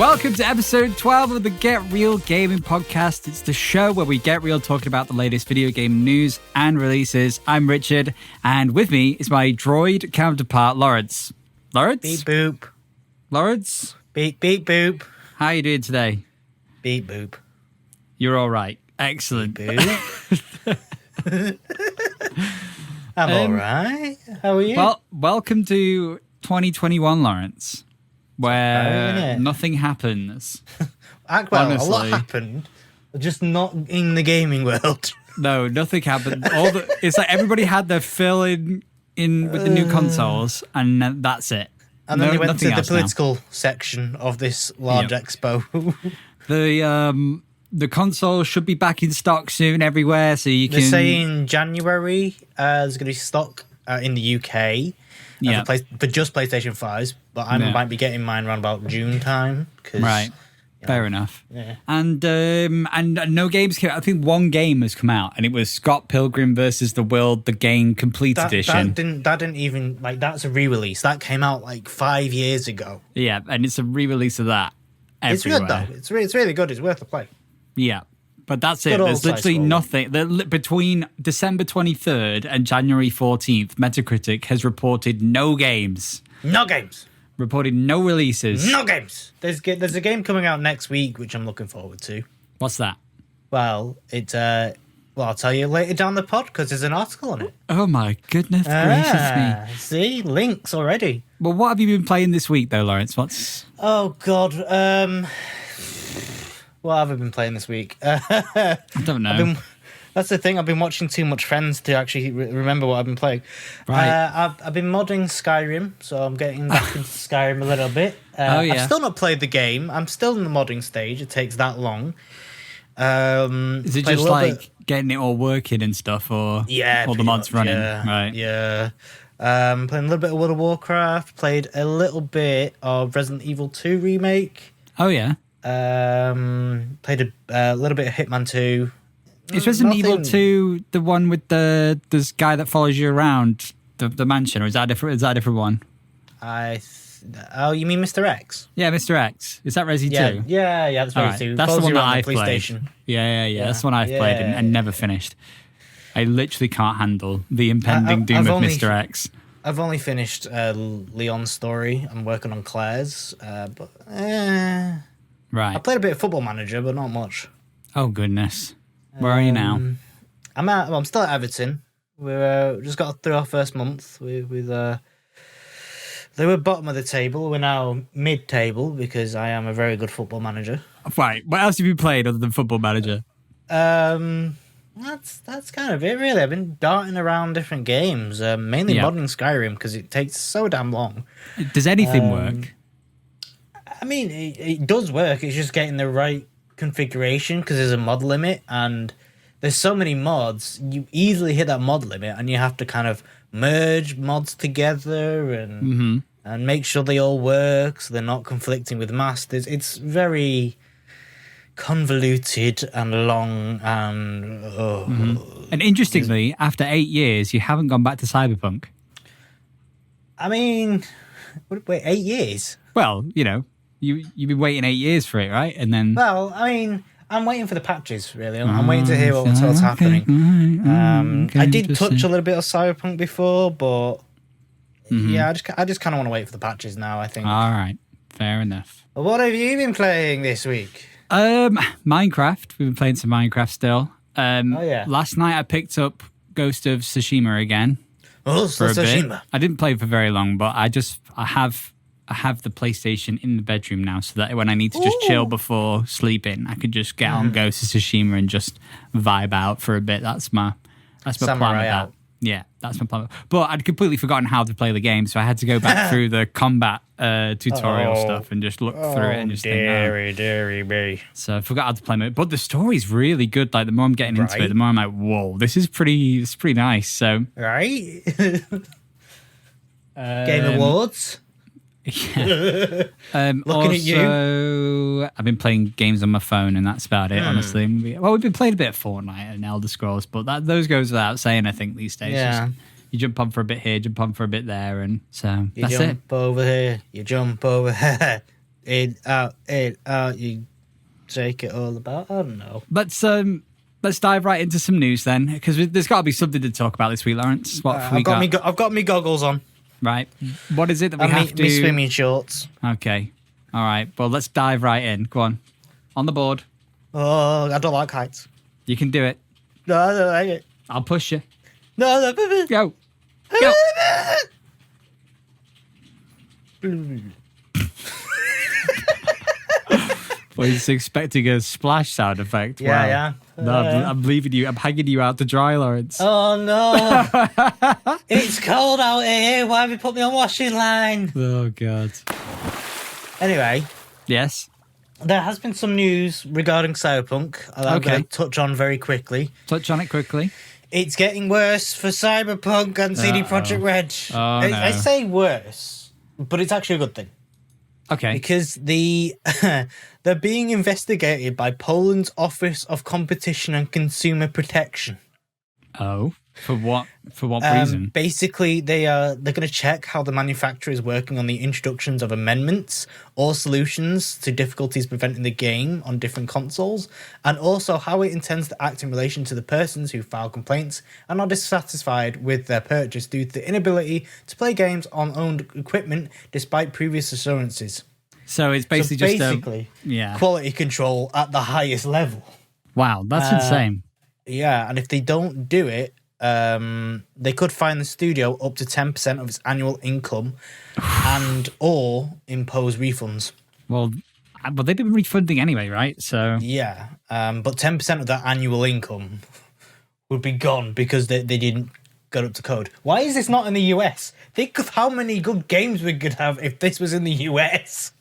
Welcome to episode 12 of the Get Real Gaming Podcast. It's the show where we get real talking about the latest video game news and releases. I'm Richard, and with me is my droid counterpart, Lawrence. Lawrence? Beep boop. Lawrence? Beep beep boop. How are you doing today? Beep boop. You're all right. Excellent. Beep, boop. I'm all right. How are you? Well, welcome to 2021, Lawrence, where nothing happens. Well, honestly. a lot happened, just not in the gaming world. No, nothing happened. It's like everybody had their fill in with the new consoles, and that's it. And then they went to the else political section of this large expo. The console should be back in stock soon everywhere, so you can... They're saying January there's going to be stock in the UK for just PlayStation 5s, but I might be getting mine around about June time. Right, fair enough. Yeah. And no games came out. I think one game has come out, and it was Scott Pilgrim versus the World, the game complete edition. That didn't even, like, that's a re-release. That came out like 5 years ago. Yeah, and it's a re-release of that everywhere. It's good, though. It's really good. It's worth a play. Yeah, but that's it. There's literally nothing. Between December 23rd and January 14th, Metacritic has reported no games. No games. Reported no releases. No games. There's a game coming out next week, which I'm looking forward to. What's that? Well, I'll tell you later down the pod because there's an article on it. Oh my goodness gracious me. See, links already. Well, what have you been playing this week, though, Lawrence? Oh, God. What have I been playing this week? I don't know. That's the thing. I've been watching too much Friends to actually remember what I've been playing. Right. I've been modding Skyrim, so I'm getting back into Skyrim a little bit. I've still not played the game. I'm still in the modding stage. It takes that long. Is it just like getting it all working and stuff, or all the mods running? Yeah, right. Yeah. Playing a little bit of World of Warcraft. Played a little bit of Resident Evil 2 Remake. Oh, yeah. Played a little bit of Hitman 2. Is Resident Evil 2 the one with this guy that follows you around the mansion, or is that a different one? You mean Mr. X? Yeah, Mr. X. Is that Resi 2? Yeah, that's Resi 2. That's the one that I've played. PlayStation. Yeah. That's the one I've played and never finished. I literally can't handle the impending doom of Mr. X. I've only finished Leon's story. I'm working on Claire's, but right. I played a bit of Football Manager, but not much. Oh goodness, where are you now? I'm still at Everton. We're just got through our first month. They were bottom of the table. We're now mid-table because I am a very good Football Manager. Right. What else have you played other than Football Manager? That's kind of it, really. I've been darting around different games, mainly modding Skyrim because it takes so damn long. Does anything work? I mean, it does work. It's just getting the right configuration because there's a mod limit and there's so many mods. You easily hit that mod limit and you have to kind of merge mods together and make sure they all work so they're not conflicting with masters. It's very convoluted and long and... And interestingly, after 8 years, you haven't gone back to Cyberpunk. I mean, wait, 8 years? Well, you've been waiting 8 years for it, right? And then... Well, I mean, I'm waiting for the patches, really. I'm waiting to hear what's happening. I did touch a little bit of Cyberpunk before, but I just kind of want to wait for the patches now, I think. All right, fair enough. Well, what have you been playing this week? Minecraft. We've been playing some Minecraft still. Last night I picked up Ghost of Tsushima again. Oh, for a Tsushima. bit. I didn't play for very long, but I have the PlayStation in the bedroom now, so that when I need to just chill before sleeping, I could just get on Ghost of Tsushima and just vibe out for a bit. That's my plan with that. Yeah, that's my plan. But I'd completely forgotten how to play the game, so I had to go back through the combat tutorial stuff and just look through it and just dearie me. So I forgot how to play it. But the story's really good. Like, the more I'm getting into it, the more I'm like, whoa, it's pretty nice. So right. Game Awards. Yeah. Looking at you. I've been playing games on my phone, and that's about it, honestly. Well, we've been playing a bit of Fortnite and Elder Scrolls, but those goes without saying, I think, these days. Yeah. Just, you jump on for a bit here, jump on for a bit there, and so you that's it. You jump over here, you jump over there. in, out. You take it all about. I don't know. Let's dive right into some news then, because there's got to be something to talk about this week, Lawrence. What have we got? I've got me goggles on. Right. What is it that we have to... Me swimming shorts. Okay. All right. Well, let's dive right in. Go on. On the board. Oh, I don't like heights. You can do it. No, I don't like it. I'll push you. No. Go. Go. Well, he's expecting a splash sound effect. Wow. Yeah. No, I'm leaving you. I'm hanging you out to dry, Lawrence. Oh, no. It's cold out here. Why have you put me on washing line? Oh, God. Anyway. Yes? There has been some news regarding Cyberpunk. I'm going to touch on very quickly. Touch on it quickly. It's getting worse for Cyberpunk and CD Projekt Red. Oh, no. I say worse, but it's actually a good thing. Okay. Because they're being investigated by Poland's Office of Competition and Consumer Protection. Oh, for what? For what reason? Basically, they're going to check how the manufacturer is working on the introductions of amendments or solutions to difficulties preventing the game on different consoles, and also how it intends to act in relation to the persons who file complaints and are dissatisfied with their purchase due to the inability to play games on owned equipment despite previous assurances. So it's basically quality control at the highest level. Wow, that's insane. Yeah, and if they don't do it, they could fine the studio up to 10% of its annual income and or impose refunds. Well, but they've been refunding anyway, right? So yeah, but 10% of that annual income would be gone because they didn't get up to code. Why is this not in the US? Think of how many good games we could have if this was in the US.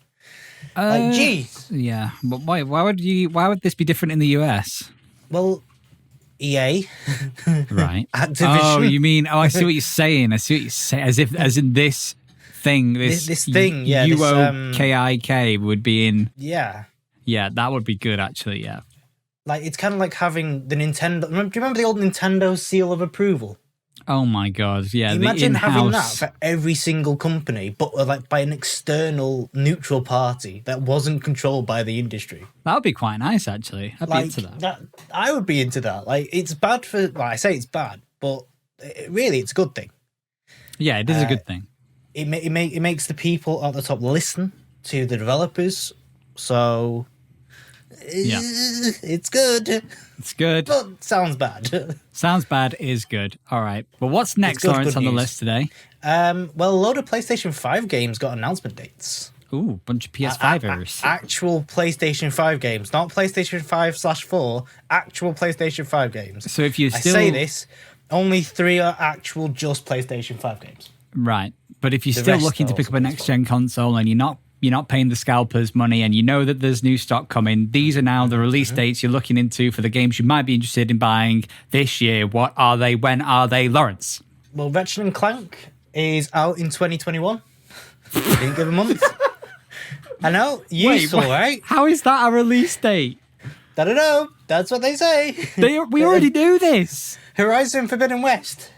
Like, geez. Yeah, but why would this be different in the US? Well, EA. Right. Activision. Oh, you mean, I see what you're saying. As in this thing, this thing, yeah. UOKIK would be in. Yeah. Yeah, that would be good, actually, yeah. Like, it's kind of like having the Nintendo. Do you remember the old Nintendo seal of approval? Oh my God, yeah. Imagine having that for every single company, but like by an external neutral party that wasn't controlled by the industry. That would be quite nice, actually. I'd be into that. I would be into that. Like, it's bad for. Well, I say it's bad, but really, it's a good thing. Yeah, it is a good thing. It makes the people at the top listen to the developers. So, yeah, it's good. It's good. But sounds bad. Sounds bad is good. All right. But what's next, Lawrence, on the list today? Well, a load of PlayStation 5 games got announcement dates. Ooh, bunch of PS5ers. Actual PlayStation 5 games. Not PlayStation 5/4. Actual PlayStation 5 games. So if you still... I say this, only 3 are actual just PlayStation 5 games. Right. But if you're still looking to pick up a next-gen console and you're not paying the scalpers money and you know that there's new stock coming, these are now the release dates you're looking into for the games you might be interested in buying this year. What are they? When are they, Lawrence? Well, Ratchet & Clank is out in 2021. Didn't give a month. I know. Useful, right? How is that a release date? I don't know. That's what they say. We already do this. Horizon Forbidden West.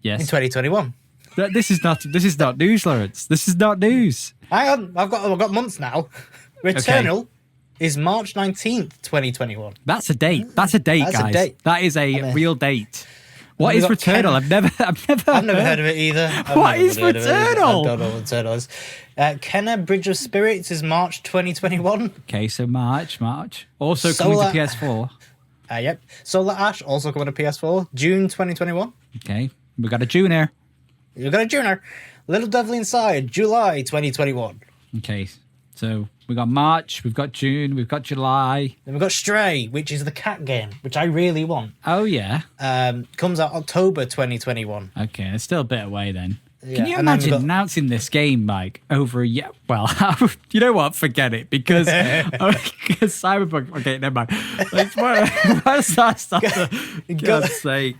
Yes. In 2021. This is not news, Lawrence. This is not news. Hang on, I've got months now. Returnal is March 19th, 2021. That's a date. That's a date, guys. That is a real date. What is Returnal? I've never heard of it either. What is Returnal? I don't know what Returnal is. Kenna Bridge of Spirits is March 2021. Okay, so March. Also coming to PS4. Yep. Solar Ash also coming to PS4. June 2021. Okay, we got a June here. You got a Juner. Little Devil Inside, July 2021. Okay, so we got March, we've got June, we've got July. Then we've got Stray, which is the cat game, which I really want. Oh, yeah. Comes out October 2021. Okay, it's still a bit away then. Yeah. Can you imagine announcing this game like over a year? Well, you know what? Forget it because Cyberpunk. Okay, never mind. Where's that stuff? For God's sake.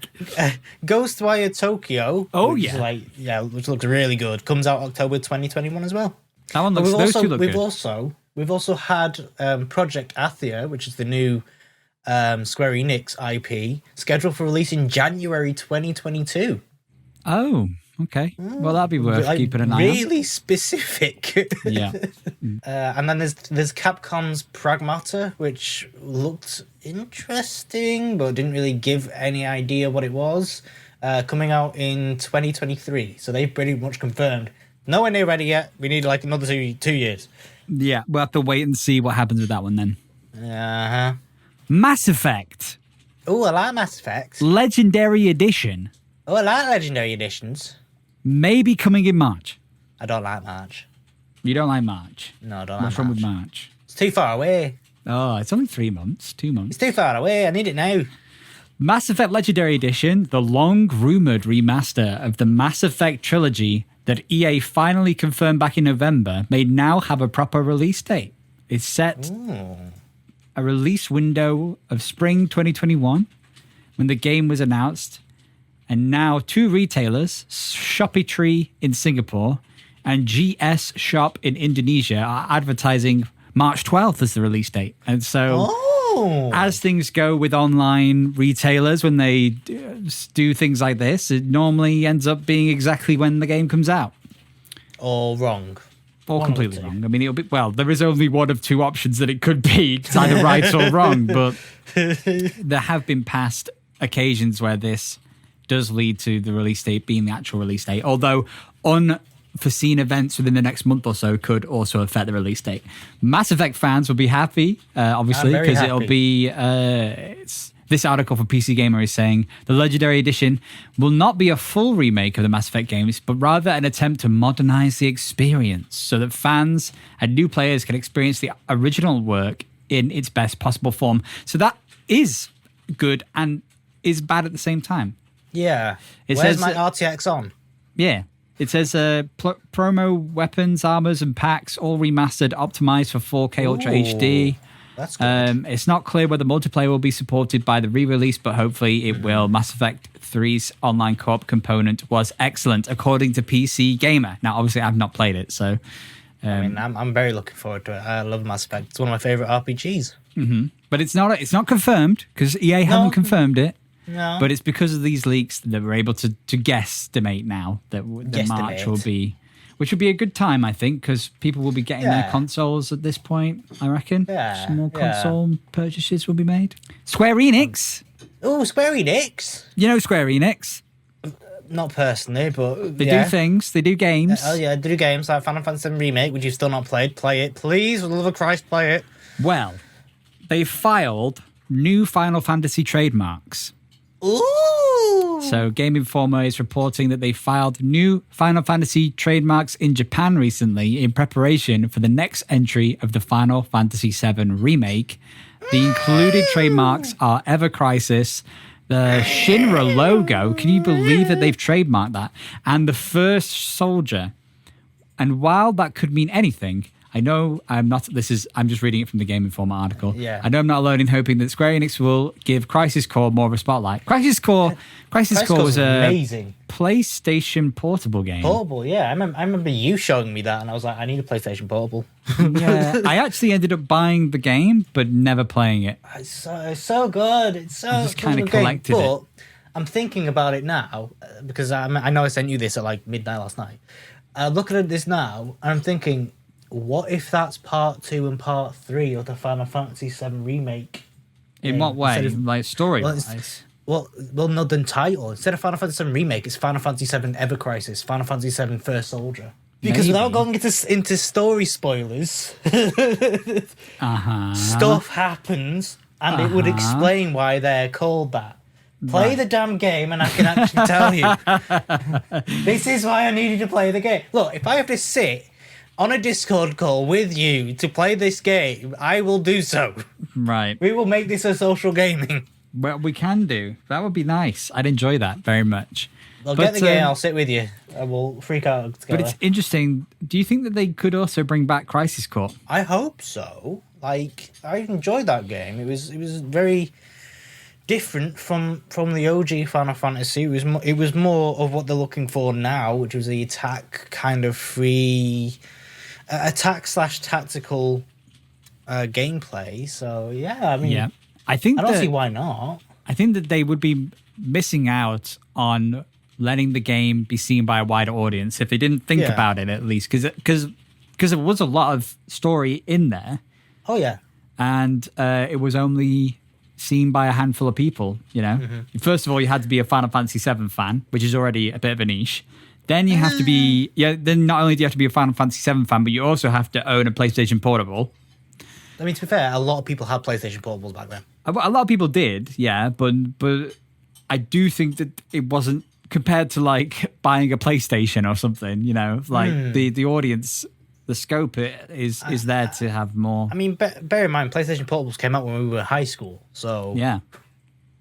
Ghostwire Tokyo. Oh yeah, which looks really good. Comes out October 2021 as well. That one looks. Those two look good. We've also had Project Athia, which is the new Square Enix IP, scheduled for release in January 2022. Oh, Okay. Well, that'd be worth keeping an eye on. Really specific. Yeah. And then there's Capcom's Pragmata, which looked interesting, but didn't really give any idea what it was. Coming out in 2023. So they've pretty much confirmed. Nowhere near ready yet. We need like another 2 years. Yeah, we'll have to wait and see what happens with that one then. Uh-huh. Mass Effect. Oh, I like Mass Effect. Legendary Edition. Oh, I like Legendary Editions. Maybe coming in March. I don't like March. You don't like March? No, I don't like What's wrong March. with March? It's too far away. Oh, it's only 3 months, 2 months. It's too far away. I need it now. Mass Effect Legendary Edition, the long-rumoured remaster of the Mass Effect trilogy that EA finally confirmed back in November, may now have a proper release date. It's set a release window of spring 2021 when the game was announced, and now 2 retailers, Shopee Tree in Singapore and GS Shop in Indonesia, are advertising March 12th as the release date. And so... as things go with online retailers, when they do things like this, it normally ends up being exactly when the game comes out. Or wrong. Or completely wrong. I mean, it'll be, well, there is only one of 2 options that it could be. It's either right or wrong, but there have been past occasions where this does lead to the release date being the actual release date. Although unforeseen events within the next month or so could also affect the release date. Mass Effect fans will be happy, obviously, because it'll be... this article for PC Gamer is saying the Legendary Edition will not be a full remake of the Mass Effect games, but rather an attempt to modernize the experience so that fans and new players can experience the original work in its best possible form. So that is good and is bad at the same time. Yeah. It Where's says, my RTX on? Yeah. It says promo weapons, armors, and packs all remastered, optimized for 4K Ultra HD. That's good. It's not clear whether multiplayer will be supported by the re-release, but hopefully it will. Mass Effect 3's online co-op component was excellent, according to PC Gamer. Now, obviously, I've not played it, so... I mean, I'm very looking forward to it. I love Mass Effect. It's one of my favorite RPGs. Mm-hmm. But it's not confirmed, because EA haven't confirmed it. No. But it's because of these leaks that we're able to guesstimate now that the March will be... Which would be a good time, I think, because people will be getting their consoles at this point, I reckon. Yeah. Some more console purchases will be made. Square Enix. Oh, Square Enix. You know Square Enix. Not personally, but They do things. They do games. Oh, yeah, they do games like Final Fantasy VII Remake, which you've still not played. Play it. Please, for the love of Christ, play it. Well, they filed new Final Fantasy trademarks. Ooh! So Game Informer is reporting that they filed new Final Fantasy trademarks in Japan recently in preparation for the next entry of the Final Fantasy VII Remake. The included trademarks are Ever Crisis, the Shinra logo. Can you believe that they've trademarked that? And the First Soldier. And while that could mean anything, I know I'm just reading it from the Game Informer article. Yeah. I know I'm not alone in hoping that Square Enix will give Crisis Core more of a spotlight. Crisis Core was amazing. PlayStation portable game. Portable, yeah. I remember you showing me that, and I was like, I need a PlayStation portable. Yeah, I actually ended up buying the game, but never playing it. It's so good. It's so. I just kind of collected it. But I'm thinking about it now because I know I sent you this at like midnight last night. Looking at this now, and I'm thinking, what if that's part 2 and part 3 of the Final Fantasy VII Remake? In what way? Like story-wise? Well, not the title. Instead of Final Fantasy VII Remake, it's Final Fantasy VII Ever Crisis, Final Fantasy VII First Soldier. Because without going into story spoilers, stuff happens, and it would explain why they're called that. Play the damn game, and I can actually tell you. This is why I needed to play the game. Look, if I have to sit on a Discord call with you to play this game, I will do so. Right. We will make this a social gaming. Well, we can do. That would be nice. I'd enjoy that very much. I'll get the game, I'll sit with you. I will freak out together. But it's interesting. Do you think that they could also bring back Crisis Core? I hope so. Like, I enjoyed that game. It was very different from the OG Final Fantasy. It was more of what they're looking for now, which was the attack kind of free... attack/tactical gameplay. So, yeah, I mean... Yeah. I don't see why not. I think that they would be missing out on letting the game be seen by a wider audience. If they didn't think about it, at least, because there was a lot of story in there. Oh yeah, and it was only seen by a handful of people. You know, first of all, you had to be a Final Fantasy VII fan, which is already a bit of a niche. Then you have to be Then not only do you have to be a Final Fantasy VII fan, but you also have to own a PlayStation Portable. I mean, to be fair, a lot of people had PlayStation Portables back then. A lot of people did, yeah, but I do think that it wasn't compared to like buying a PlayStation or something. You know, like the audience, the scope is there to have more. I mean, bear in mind, PlayStation Portables came out when we were in high school, so yeah.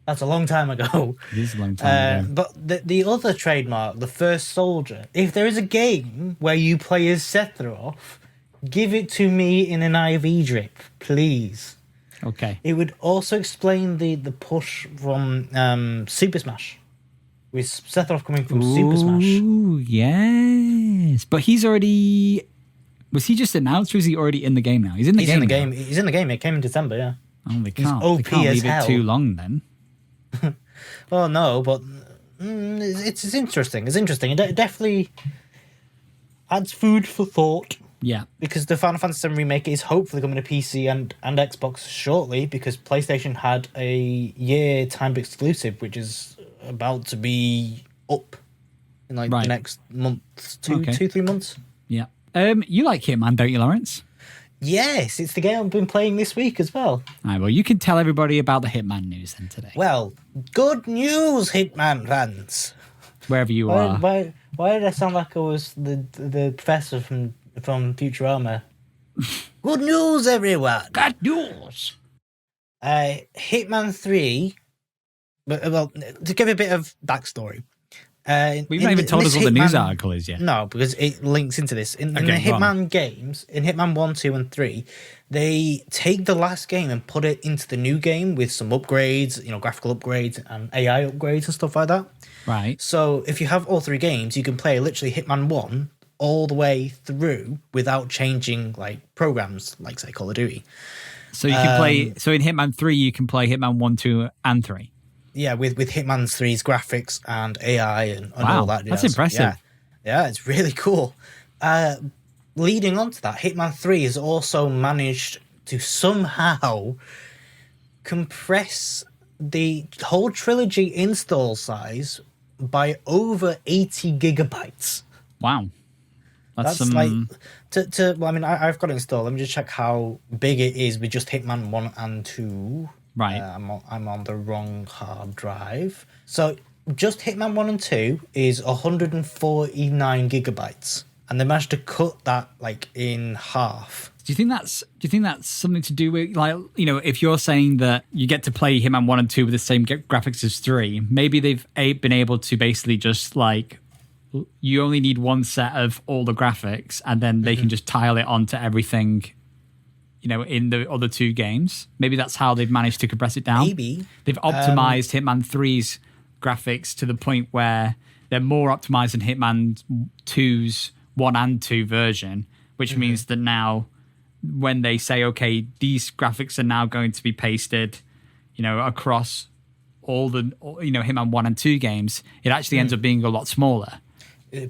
That's a long time ago. It is a long time ago. But the other trademark, the First Soldier, if there is a game where you play as Sephiroth, give it to me in an IV drip, please. Okay. It would also explain the push from Super Smash, with Sephiroth coming from Super Smash. Ooh, yes. But he's already... Was he just announced or is he already in the game now? He's in the game. He's in the game. It came in December, yeah. Oh, they can't OP as leave it too long then. Well, no, but it's interesting. It's interesting. It definitely adds food for thought. Yeah. Because the Final Fantasy VII Remake is hopefully coming to PC and Xbox shortly, because PlayStation had a year timed exclusive, which is about to be up in the next month, 2-3 months. Yeah. You like Hitman, don't you, Lawrence? Yes, it's the game I've been playing this week as well. All right, well, you can tell everybody about the Hitman news then today. Well, good news, Hitman fans. Wherever you are. Why did I sound like I was the professor from Futurama? Good news, everyone. Good news. Hitman 3, well, to give a bit of backstory. We've not even told us what the news article is yet. No, because it links into this. In the Hitman games, in Hitman 1, 2, and 3, they take the last game and put it into the new game with some upgrades, graphical upgrades and AI upgrades and stuff like that. Right. So if you have all 3 games, you can play literally Hitman 1 all the way through without changing programs like, say, Call of Duty. So you can play. So in Hitman 3, you can play Hitman 1, 2, and 3. Yeah, with Hitman 3's graphics and AI and all that. That's impressive. Yeah, it's really cool. Leading on to that, Hitman 3 has also managed to somehow compress the whole trilogy install size by over 80 gigabytes. Wow. That's I've got it installed. Let me just check how big it is with just Hitman 1 and 2. Right. I'm on the wrong hard drive. So just Hitman 1 and 2 is 149 gigabytes. And they managed to cut that in half. Do you think that's something to do with if you're saying that you get to play Hitman 1 and 2 with the same graphics as 3, maybe they've been able to basically just you only need one set of all the graphics and then they can just tile it onto everything in the other 2 games. Maybe that's how they've managed to compress it down. Maybe. They've optimized Hitman 3's graphics to the point where they're more optimized than Hitman 2's 1 and 2 version, which means that now when they say, okay, these graphics are now going to be pasted, across all the, Hitman 1 and 2 games, it actually ends up being a lot smaller.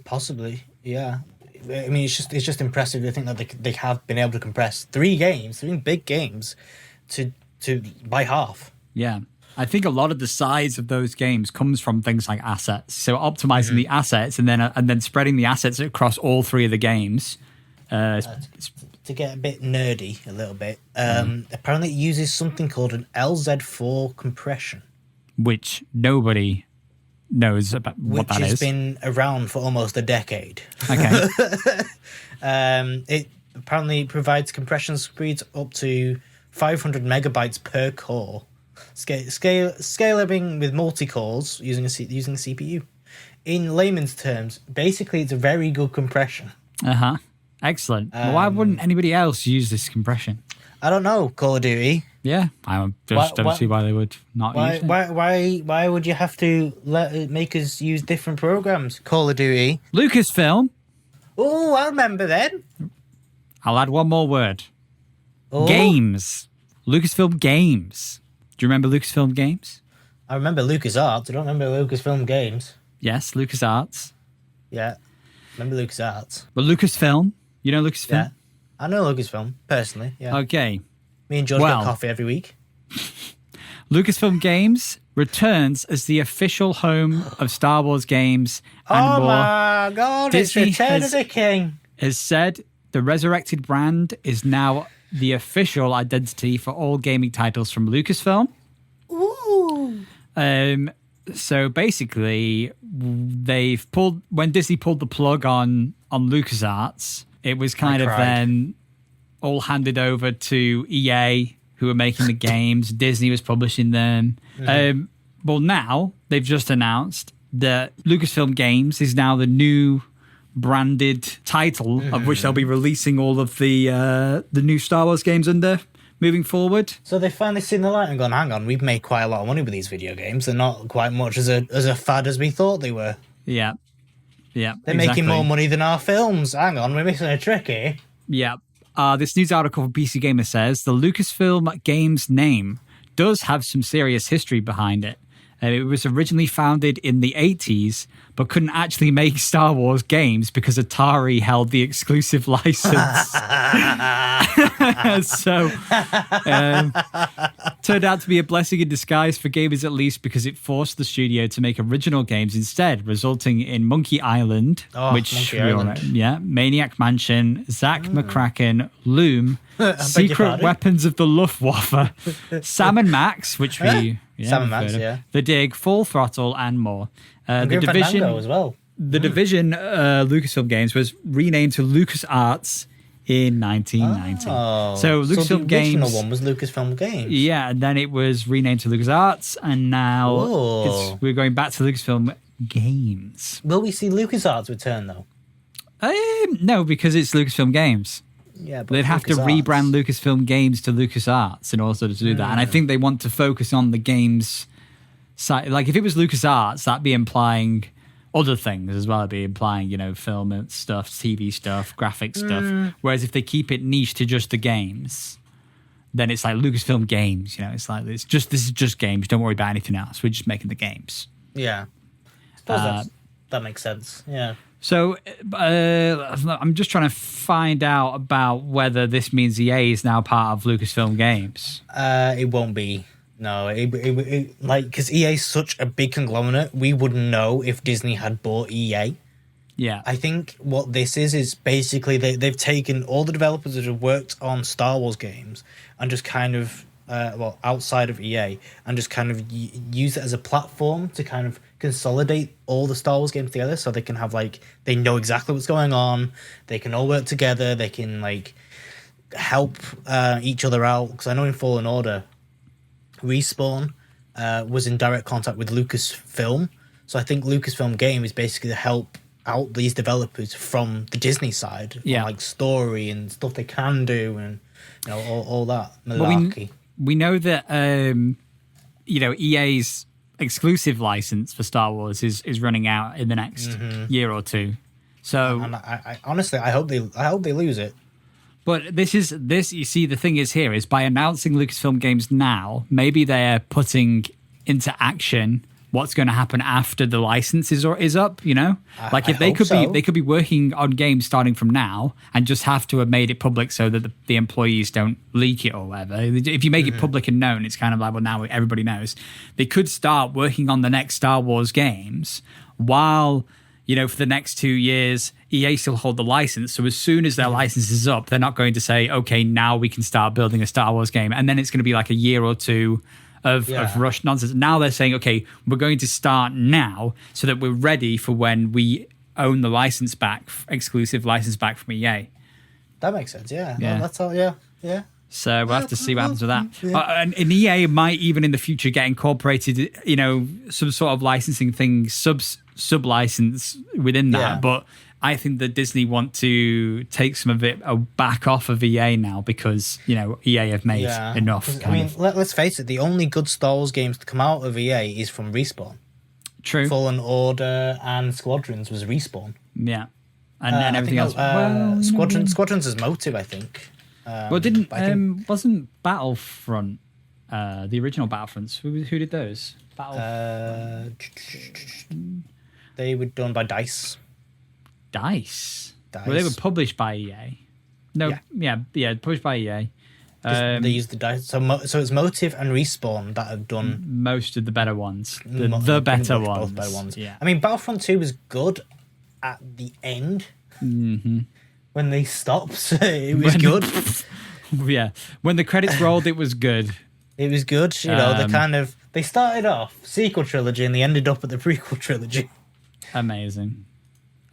Possibly, yeah. I mean, it's just impressive to think that they have been able to compress 3 big games, to by half. Yeah, I think a lot of the size of those games comes from things like assets. So optimizing the assets and then spreading the assets across all 3 of the games. To get a bit nerdy, a little bit. Apparently, it uses something called an Lz4 Compression, which nobody knows about what that is. Which has been around for almost a decade. Okay. It apparently provides compression speeds up to 500 megabytes per core, scaling with multi-cores using a CPU. In layman's terms, basically, it's a very good compression. Excellent. Why wouldn't anybody else use this compression? I don't know. Call of Duty. Yeah, I just don't see why they would not use it. Why would you have to make us use different programs? Call of Duty. Lucasfilm. Oh, I remember then. I'll add one more word. Oh. Games. Lucasfilm Games. Do you remember Lucasfilm Games? I remember Lucasarts. I don't remember Lucasfilm Games. Yes, LucasArts. Yeah. Remember LucasArts? But Lucasfilm. You know Lucasfilm? Yeah. I know Lucasfilm, personally. Yeah. Okay. Me and George get coffee every week. Lucasfilm Games returns as the official home of Star Wars games and more. Oh my God, Disney it's Return of the King. Has said the resurrected brand is now the official identity for all gaming titles from Lucasfilm. Ooh. So basically, when Disney pulled the plug on LucasArts, it was kind of then all handed over to EA, who were making the games. Disney was publishing them. Well, now they've just announced that Lucasfilm Games is now the new branded title of which they'll be releasing all of the new Star Wars games under moving forward. So they've finally seen the light and gone, hang on, we've made quite a lot of money with these video games. They're not quite much as a fad as we thought they were. Yeah. They're making more money than our films. Hang on, we're missing a trick here. Yeah. This news article from PC Gamer says the Lucasfilm Games name does have some serious history behind it. It was originally founded in the 80s, but couldn't actually make Star Wars games because Atari held the exclusive license. So, turned out to be a blessing in disguise for gamers, at least, because it forced the studio to make original games instead, resulting in Monkey Island, Maniac Mansion, Zack McCracken, Loom, Secret Weapons of the Luftwaffe, Sam and Max, which we... Sam and Max, The Dig, Full Throttle, and more. The Division as well. The Division Lucasfilm Games was renamed to LucasArts in 1990. So Lucasfilm the Games. original one was Lucasfilm Games. Yeah, and then it was renamed to LucasArts, and now we're going back to Lucasfilm Games. Will we see LucasArts return though? No, because it's Lucasfilm Games. Yeah, but they'd have to rebrand Lucasfilm Games to LucasArts in order to do that. And I think they want to focus on the games side. Like, if it was LucasArts, that'd be implying other things as well. It'd be implying, film stuff, TV stuff, graphic stuff. Whereas if they keep it niche to just the games, then it's like Lucasfilm Games. It's like, this is just games. Don't worry about anything else. We're just making the games. Yeah. I suppose that makes sense. Yeah. So I'm just trying to find out about whether this means EA is now part of Lucasfilm Games. It won't be. No, because EA is such a big conglomerate, we wouldn't know if Disney had bought EA. Yeah. I think what this is basically they've taken all the developers that have worked on Star Wars games and just kind of, outside of EA, and just kind of use it as a platform to kind of consolidate all the Star Wars games together, so they can have they know exactly what's going on, they can all work together, they can help each other out. Because I know in Fallen Order, Respawn was in direct contact with Lucasfilm, so I think Lucasfilm Game is basically to help out these developers from the Disney side, on, story and stuff they can do, and all that malarkey. We know that EA's exclusive license for Star Wars is running out in the next year or two. So, and I honestly, I hope they lose it. But this. You see, the thing is here is by announcing Lucasfilm Games now, maybe they're putting into action what's going to happen after the license is up. If they could be working on games starting from now and just have to have made it public so that the employees don't leak it or whatever. If you make it public and known, it's kind of like, well, now everybody knows. They could start working on the next Star Wars games while, for the next 2 years, EA still hold the license. So as soon as their license is up, they're not going to say, okay, now we can start building a Star Wars game. And then it's going to be like a year or two of rushed nonsense. Now they're saying, okay, we're going to start now so that we're ready for when we own the license back, exclusive license back from EA. That makes sense, yeah. Well, that's all, yeah. So we'll have to see what happens with that. Yeah. And EA might even in the future get incorporated, some sort of licensing thing, sub-license within that. Yeah. But I think that Disney want to take some of it back off of EA now because, EA have made enough. Let's face it, the only good Star Wars games to come out of EA is from Respawn. True. Fallen Order and Squadrons was Respawn. Yeah. And everything else. Squadrons is Motive, I think. Wasn't Battlefront, the original Battlefronts, who did those? They were done by DICE. DICE? Well, they were published by EA. No, yeah, published by EA. They used the DICE. So it's Motive and Respawn that have done most of the better ones. The better ones. Both better ones. Yeah. I mean, Battlefront 2 was good at the end. Mm-hmm. When they stopped, it was good. Yeah. When the credits rolled, it was good. It was good. You know, they started off sequel trilogy and they ended up at the prequel trilogy. Amazing.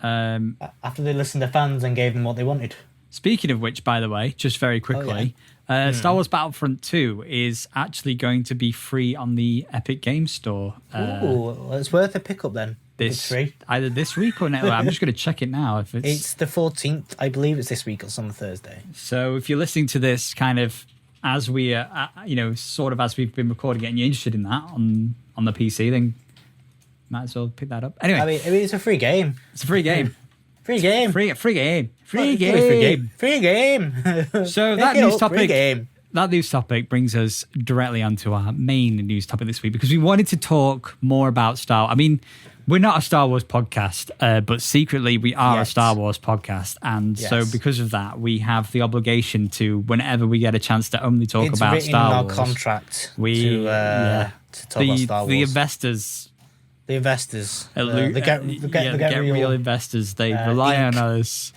After they listened to fans and gave them what they wanted. Speaking of which, by the way, just very quickly, Star Wars Battlefront 2 is actually going to be free on the Epic Games Store. Well, it's worth a pickup then. It's free. Either this week or next. I'm just going to check it now. If it's the 14th, I believe it's this week or some Thursday. So if you're listening to this kind of as we, sort of as we've been recording it, and you're interested in that on the PC, then might as well pick that up. Anyway, I mean, it's a free game. It's a free game. Free game. Free game. Free game. Free game. So that news topic brings us directly onto our main news topic this week, because we wanted to talk more about Star Wars. I mean, we're not a Star Wars podcast, but secretly we are a Star Wars podcast. And so because of that, we have the obligation to, whenever we get a chance to only talk about Star Wars. It's written in our contract to talk about Star Wars. The investors. The get real investors. They rely on us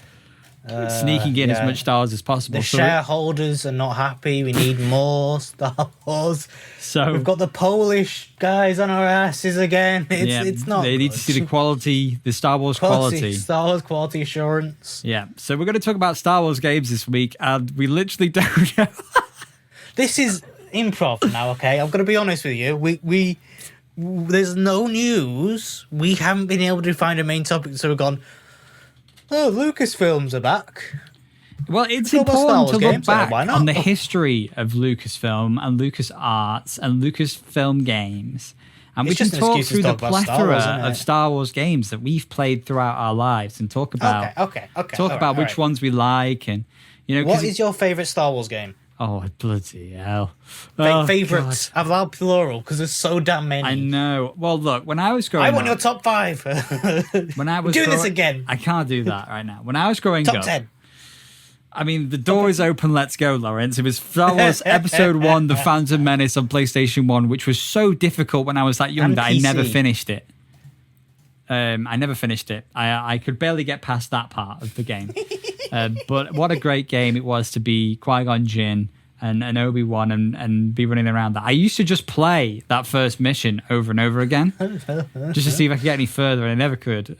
sneaking in as much Star Wars as possible. The shareholders are not happy. We need more Star Wars. So we've got the Polish guys on our asses again. It's not. They need to see the quality, the Star Wars quality. Star Wars quality assurance. Yeah. So we're going to talk about Star Wars games this week, and we literally don't know. This is improv now, okay? I'm going to be honest with you. We there's no news. We haven't been able to find a main topic, so we've gone, oh, Lucasfilms are back. Well, it's important to look back on the history of Lucasfilm and LucasArts and Lucasfilm Games. And we can talk through the plethora of Star Wars games that we've played throughout our lives and talk about which ones we like. And what is your favourite Star Wars game? Oh, bloody hell. Favourites. I've allowed plural because there's so damn many. I know. Well, look, when I was growing up... I want your top 5. When I was doing this again. I can't do that right now. When I was growing up... Top 10. I mean, the door is open, let's go, Lawrence. It was Star Wars Episode 1, The Phantom Menace on PlayStation 1, which was so difficult when I was that young that I never finished it. I never finished it. I could barely get past that part of the game. But what a great game it was to be Qui-Gon Jinn and Obi-Wan and be running around that. I used to just play that first mission over and over again just to see if I could get any further, and I never could.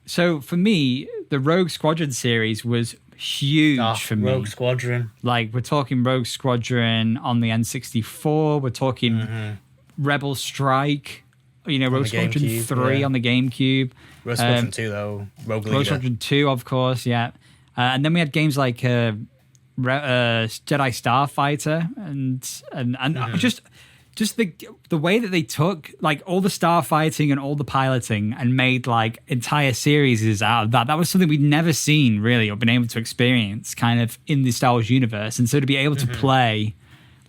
So for me, the Rogue Squadron series was huge for me. Rogue Squadron. Like, we're talking Rogue Squadron on the N64. We're talking Rebel Strike. Rogue Squadron 3 on the GameCube. Rogue Squadron 2, though. Rogue Squadron 2, of course, yeah. And then we had games like Jedi Starfighter and just the way that they took like all the starfighting and all the piloting and made like entire series out of that. That was something we'd never seen really or been able to experience kind of in the Star Wars universe. And so to be able to play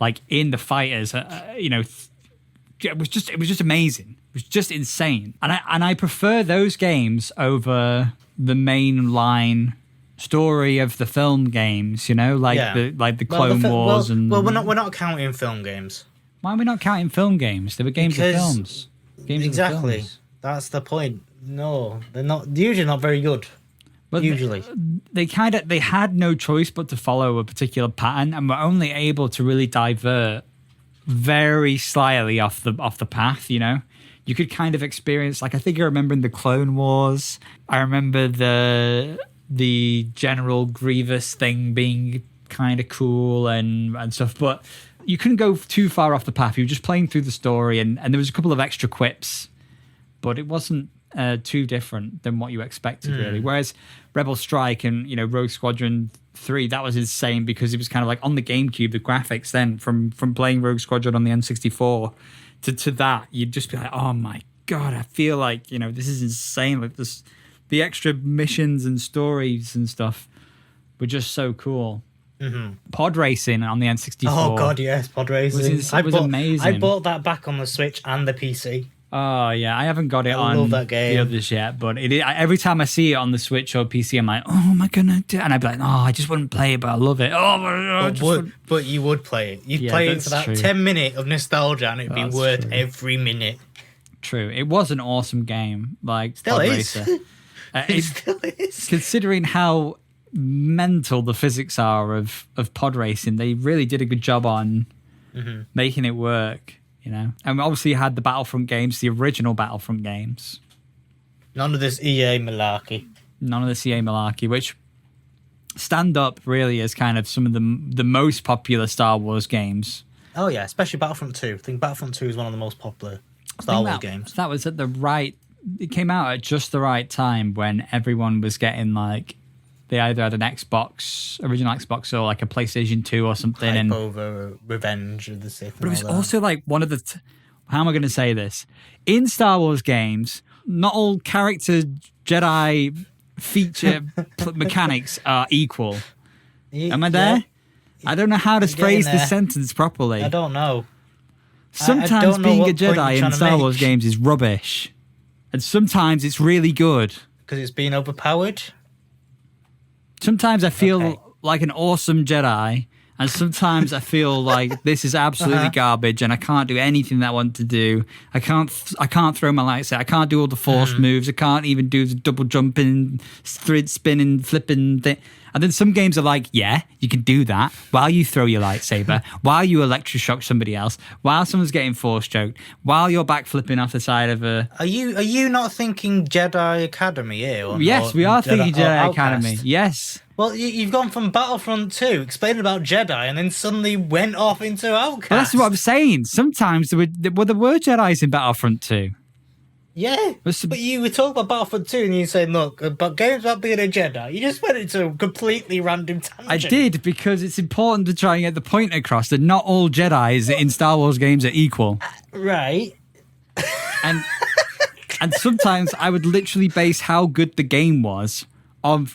like in the fighters, it was just amazing. It was just insane. And I prefer those games over the mainline story of the film games, the Clone Wars and we're not counting film games. Why are we not counting film games? They were games of films. Exactly. Films. That's the point. No, they're not usually not very good. But usually. They had no choice but to follow a particular pattern, and were only able to really divert very slightly off the path, You could kind of experience, like, I think I remember in the Clone Wars, I remember the General Grievous thing being kind of cool and stuff, but you couldn't go too far off the path. You were just playing through the story, and there was a couple of extra quips, but it wasn't too different than what you expected, really. Whereas Rebel Strike and Rogue Squadron 3, that was insane because it was kind of like on the GameCube, the graphics then from playing Rogue Squadron on the N64 to that, you'd just be like, oh my god, I feel like this is insane. Like the extra missions and stories and stuff were just so cool. Pod racing on the N64. Oh god, yes, pod racing. Was amazing. I bought that back on the Switch and the PC. Oh yeah, I haven't got it I on love that game. the others yet, but every time I see it on the Switch or PC, I'm like, oh, am I gonna do it? And I'd be like, oh, I just wouldn't play it, but I love it. Oh, I just wouldn't. But you would play it. You'd Yeah, play it that's for that true. 10 minute of nostalgia, and it'd be That's worth true. every minute. True, it was an awesome game. Like Still Pod is. Racer. It still is. Considering how mental the physics are of pod racing, they really did a good job on making it work. You know, and we obviously had the Battlefront games, the original Battlefront games. None of this EA malarkey. None of the CA malarkey, which stand up really as kind of some of the most popular Star Wars games. Oh yeah, especially Battlefront 2. I think Battlefront 2 is one of the most popular Star Wars games. That was at the right. It came out at just the right time when everyone was getting like. They either had an Xbox, original Xbox, or like a PlayStation 2 or something. Hype and over Revenge of the Sith. But it was also like one of the. How am I going to say this? In Star Wars games, not all character Jedi feature mechanics are equal. Am I there? Yeah. I don't know how to phrase there. this sentence properly. I don't know. Sometimes I don't know being a what point you're Jedi in trying to Star Wars make. games is rubbish. And sometimes it's really good. Because it's being overpowered. Sometimes I feel Okay. like an awesome Jedi, and sometimes I feel like this is absolutely garbage, and I can't do anything that I want to do. I can't throw my lightsaber. I can't do all the Force moves. I can't even do the double jumping, spinning, flipping thing. And then some games are like, yeah, you can do that while you throw your lightsaber, while you electroshock somebody else, while someone's getting force choked, while you're back flipping off the side of a. Are you not thinking Jedi Academy here? Yes, we are thinking or Jedi Outcast? Academy. Yes. Well, you've gone from Battlefront 2, explaining about Jedi, and then suddenly went off into Outcast. Well, that's what I'm saying. Sometimes there were Jedis in Battlefront 2. Yeah, but you were talking about Battlefront 2, and you said, look, about games about being a Jedi. You just went into a completely random tangent. I did, because it's important to try and get the point across that not all Jedis in Star Wars games are equal. Right. And sometimes I would literally base how good the game was on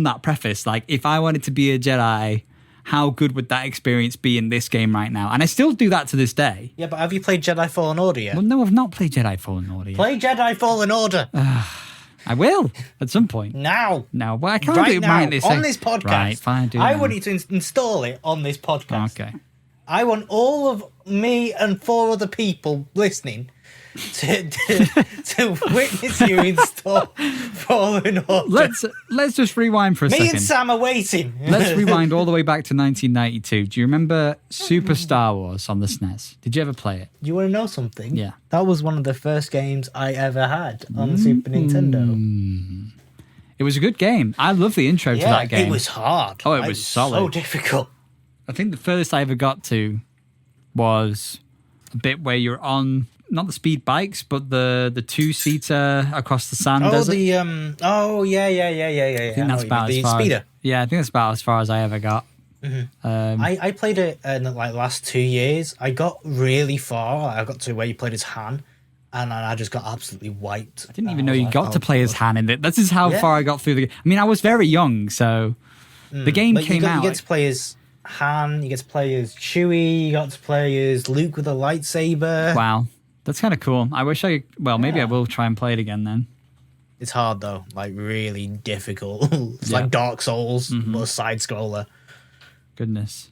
that preface. Like, if I wanted to be a Jedi, how good would that experience be in this game right now? And I still do that to this day. Yeah, but have you played Jedi Fallen Order yet? Well, no, I've not played Jedi Fallen Order yet. Play Jedi Fallen Order. I will, at some point. Now. No, but I can't Right do it now, right this on second. this podcast. Right, fine, do I that. want you to install it on this podcast. Okay. I want all of me and 4 other people listening to witness you install Fallen Order. Let's just rewind for a Me second. and Sam are waiting. Let's rewind all the way back to 1992. Do you remember Super Star Wars on the Snes? Did you ever play it? You want to know something? Yeah. That was one of the first games I ever had on the Super Nintendo. It was a good game. I love the intro to Yeah, that game. it was hard. Oh, it was solid. So difficult. I think the furthest I ever got to was a bit where you're on not the speed bikes, but the two-seater across the sand desert. Yeah. I think that's about the as far speeder. Yeah, I think that's about as far as I ever got. I played it in the last 2 years. I got really far. I got to where you played as Han, and I just got absolutely wiped. I didn't even know you got to play as Han in it. This is how far I got through the game. I mean, I was very young, so the game came out. You get to play as Han, you get to play as Chewie, you got to play as Luke with a lightsaber. Wow, that's kind of cool. I wish maybe I will try and play it again then. It's hard though, like really difficult. It's like Dark Souls, but a side scroller. Goodness.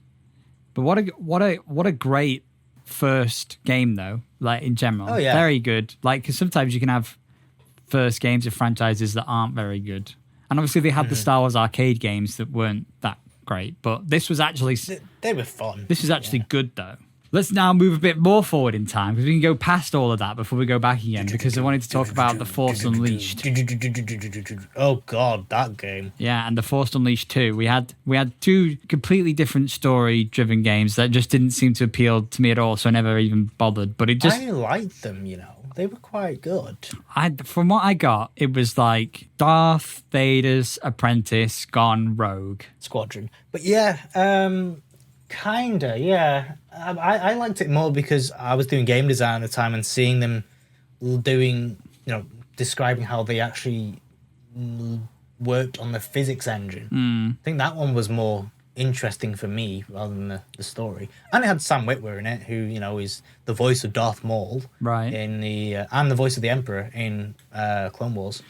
But what a great first game though, like in general. Oh, yeah. Very good. Like, because sometimes you can have first games of franchises that aren't very good. And obviously they had the Star Wars arcade games that weren't that great, but this was actually They were fun. This is actually good, though. Let's now move a bit more forward in time, because we can go past all of that before we go back again, because I wanted to talk about The Force Unleashed. Oh god, that game. Yeah, and The Force Unleashed 2. We had two completely different story-driven games that just didn't seem to appeal to me at all, so I never even bothered. But it just... I liked them, They were quite good. From what I got, it was like Darth Vader's apprentice gone rogue. Squadron. But yeah, kinda, yeah. I liked it more because I was doing game design at the time and seeing them doing, describing how they actually worked on the physics engine. I think that one was more interesting for me rather than the story. And it had Sam Witwer in it, who is the voice of Darth Maul, right? In the and the voice of the Emperor in Clone Wars.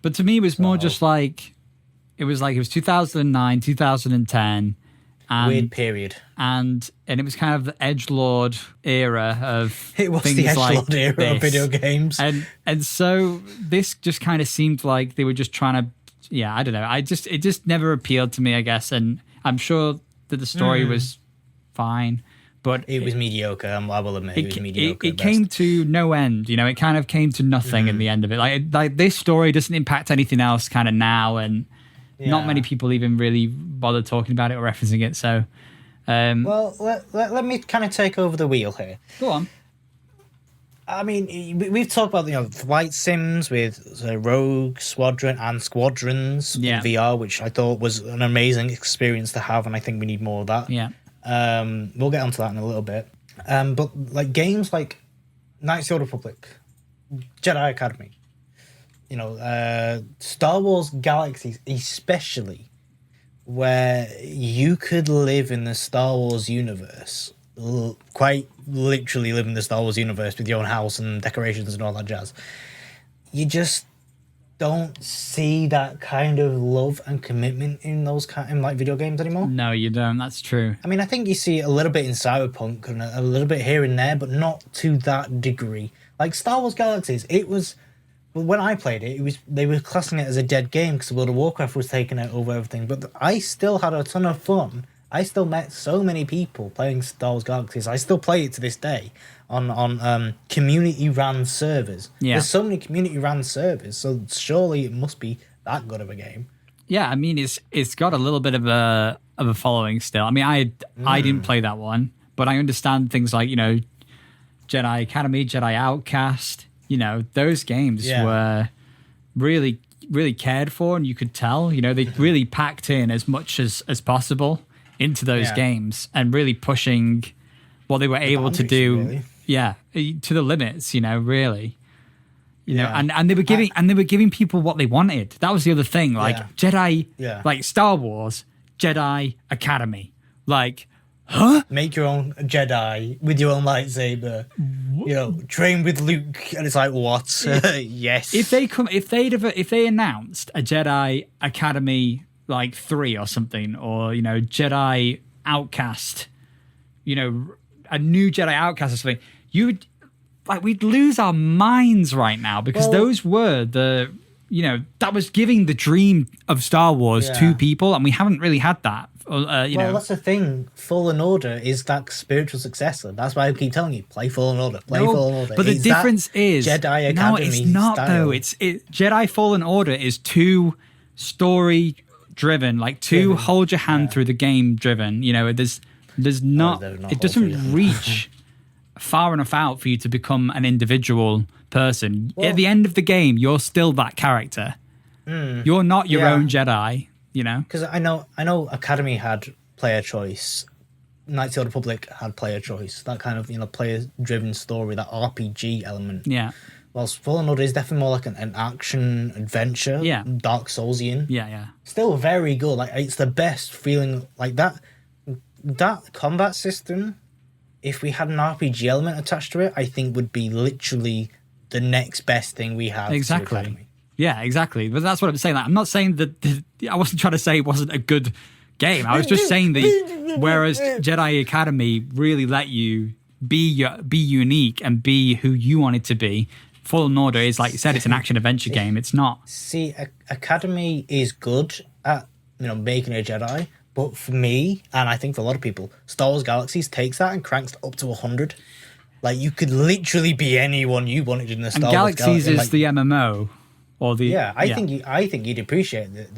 But to me, it was more just like it was 2009, 2010. Weird period, and it was kind of the edgelord era of it was things the edgelord like era this. of video games, and so this just kind of seemed like they were just trying to, I don't know. It just never appealed to me, I guess, and I'm sure that the story was fine, but it was mediocre. I will admit, it was mediocre. It came to no end, It kind of came to nothing in the end of it. Like this story doesn't impact anything else, kind of now, and. Yeah. Not many people even really bother talking about it or referencing it. So, well, let me kind of take over the wheel here. Go on. I mean, we've talked about flight sims with Rogue, Squadron, and Squadrons in VR, which I thought was an amazing experience to have, and I think we need more of that. Yeah. We'll get onto that in a little bit. But like games like Knights of the Old Republic, Jedi Academy. Star Wars Galaxies, especially, where you could live in the Star Wars universe, quite literally live in the Star Wars universe with your own house and decorations and all that jazz. You just don't see that kind of love and commitment in those video games anymore. No, you don't. That's true. I mean, I think you see it a little bit in Cyberpunk and a little bit here and there, but not to that degree. Like Star Wars Galaxies, it was. But when I played it, they were classing it as a dead game because World of Warcraft was taking it over everything. But I still had a ton of fun. I still met so many people playing Star Wars Galaxies. I still play it to this day on community-ran servers. Yeah. There's so many community-ran servers, so surely it must be that good of a game. Yeah, I mean, it's got a little bit of a following still. I mean, I didn't play that one, but I understand things like, Jedi Academy, Jedi Outcast. Those games were really, really cared for, and you could tell, they really packed in as much as possible into those games and really pushing what they were able to do. Really. To the limits, really. And they were giving people what they wanted. That was the other thing, like Jedi, like Star Wars, Jedi Academy, like. Huh? Make your own Jedi with your own lightsaber. Train with Luke, and it's like what? Yes. If they announced a Jedi Academy like 3 or something, or Jedi Outcast, a new Jedi Outcast or something, we'd lose our minds right now because those were the that was giving the dream of Star Wars to people, and we haven't really had that. That's the thing. Fallen Order is that spiritual successor. That's why I keep telling you, play Fallen Order. Fallen Order. But the difference is Jedi Academy. No, it's not style. though. Jedi Fallen Order is too story driven, like too hold your hand through the game driven. There's not. It doesn't reach far enough out for you to become an individual person. At the end of the game, you're still that character. You're not your own Jedi. Because I know Academy had player choice, Knights of the Republic had player choice, that kind of player driven story, that RPG element. Yeah. Whilst Fallen Order is definitely more like an action adventure, Dark Soulsian. Yeah. Still very good. Like it's the best feeling like that combat system. If we had an RPG element attached to it, I think would be literally the next best thing we have. Exactly. To Academy. Yeah, exactly. But that's what I'm saying. Like, I'm not saying that I wasn't trying to say it wasn't a good game. I was just saying that whereas Jedi Academy really let you be unique and be who you wanted to be, Fallen Order is, like you said, it's an action adventure game. It's not. See, Academy is good at making a Jedi, but for me, and I think for a lot of people, Star Wars Galaxies takes that and cranks it up to 100. Like you could literally be anyone you wanted in the Star Wars Galaxies. Galaxies is the MMO. Or I think you'd appreciate it,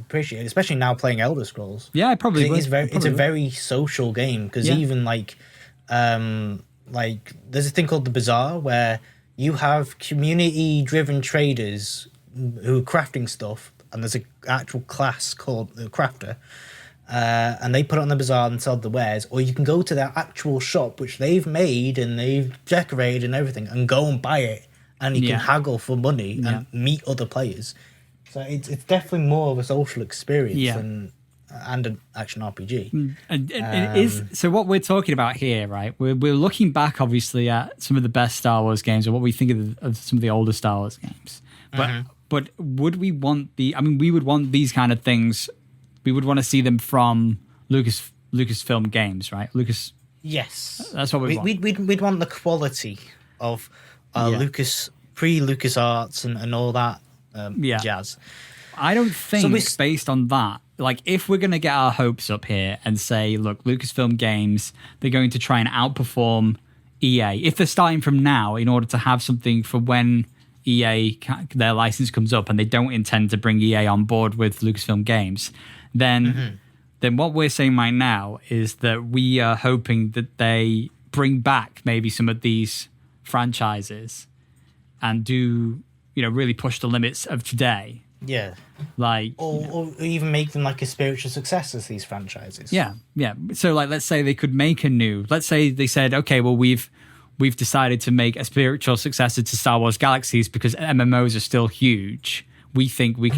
especially now playing Elder Scrolls. Yeah, I probably would. It's a very social game because even like there's a thing called the Bazaar where you have community-driven traders who are crafting stuff, and there's an actual class called the Crafter, and they put it on the Bazaar and sell the wares, or you can go to their actual shop, which they've made and they've decorated and everything, and go and buy it. And you can haggle for money and meet other players. So it's definitely more of a social experience and an action RPG. And it is so. What we're talking about here, right? We're looking back, obviously, at some of the best Star Wars games, or what we think of some of the older Star Wars games. But would we want the? I mean, we would want these kind of things. We would want to see them from Lucasfilm Games, right? Yes, that's what we want. We'd want the quality of LucasArts and all that jazz. I don't think based on that, like if we're going to get our hopes up here and say, look, Lucasfilm Games, they're going to try and outperform EA. If they're starting from now in order to have something for when their license comes up and they don't intend to bring EA on board with Lucasfilm Games, then what we're saying right now is that we are hoping that they bring back maybe some of these franchises and do, really push the limits of today. Yeah. Like, or even make them like a spiritual successor to these franchises. Yeah. So like, let's say they could make let's say they said, okay, well, we've decided to make a spiritual successor to Star Wars Galaxies because MMOs are still huge. We think we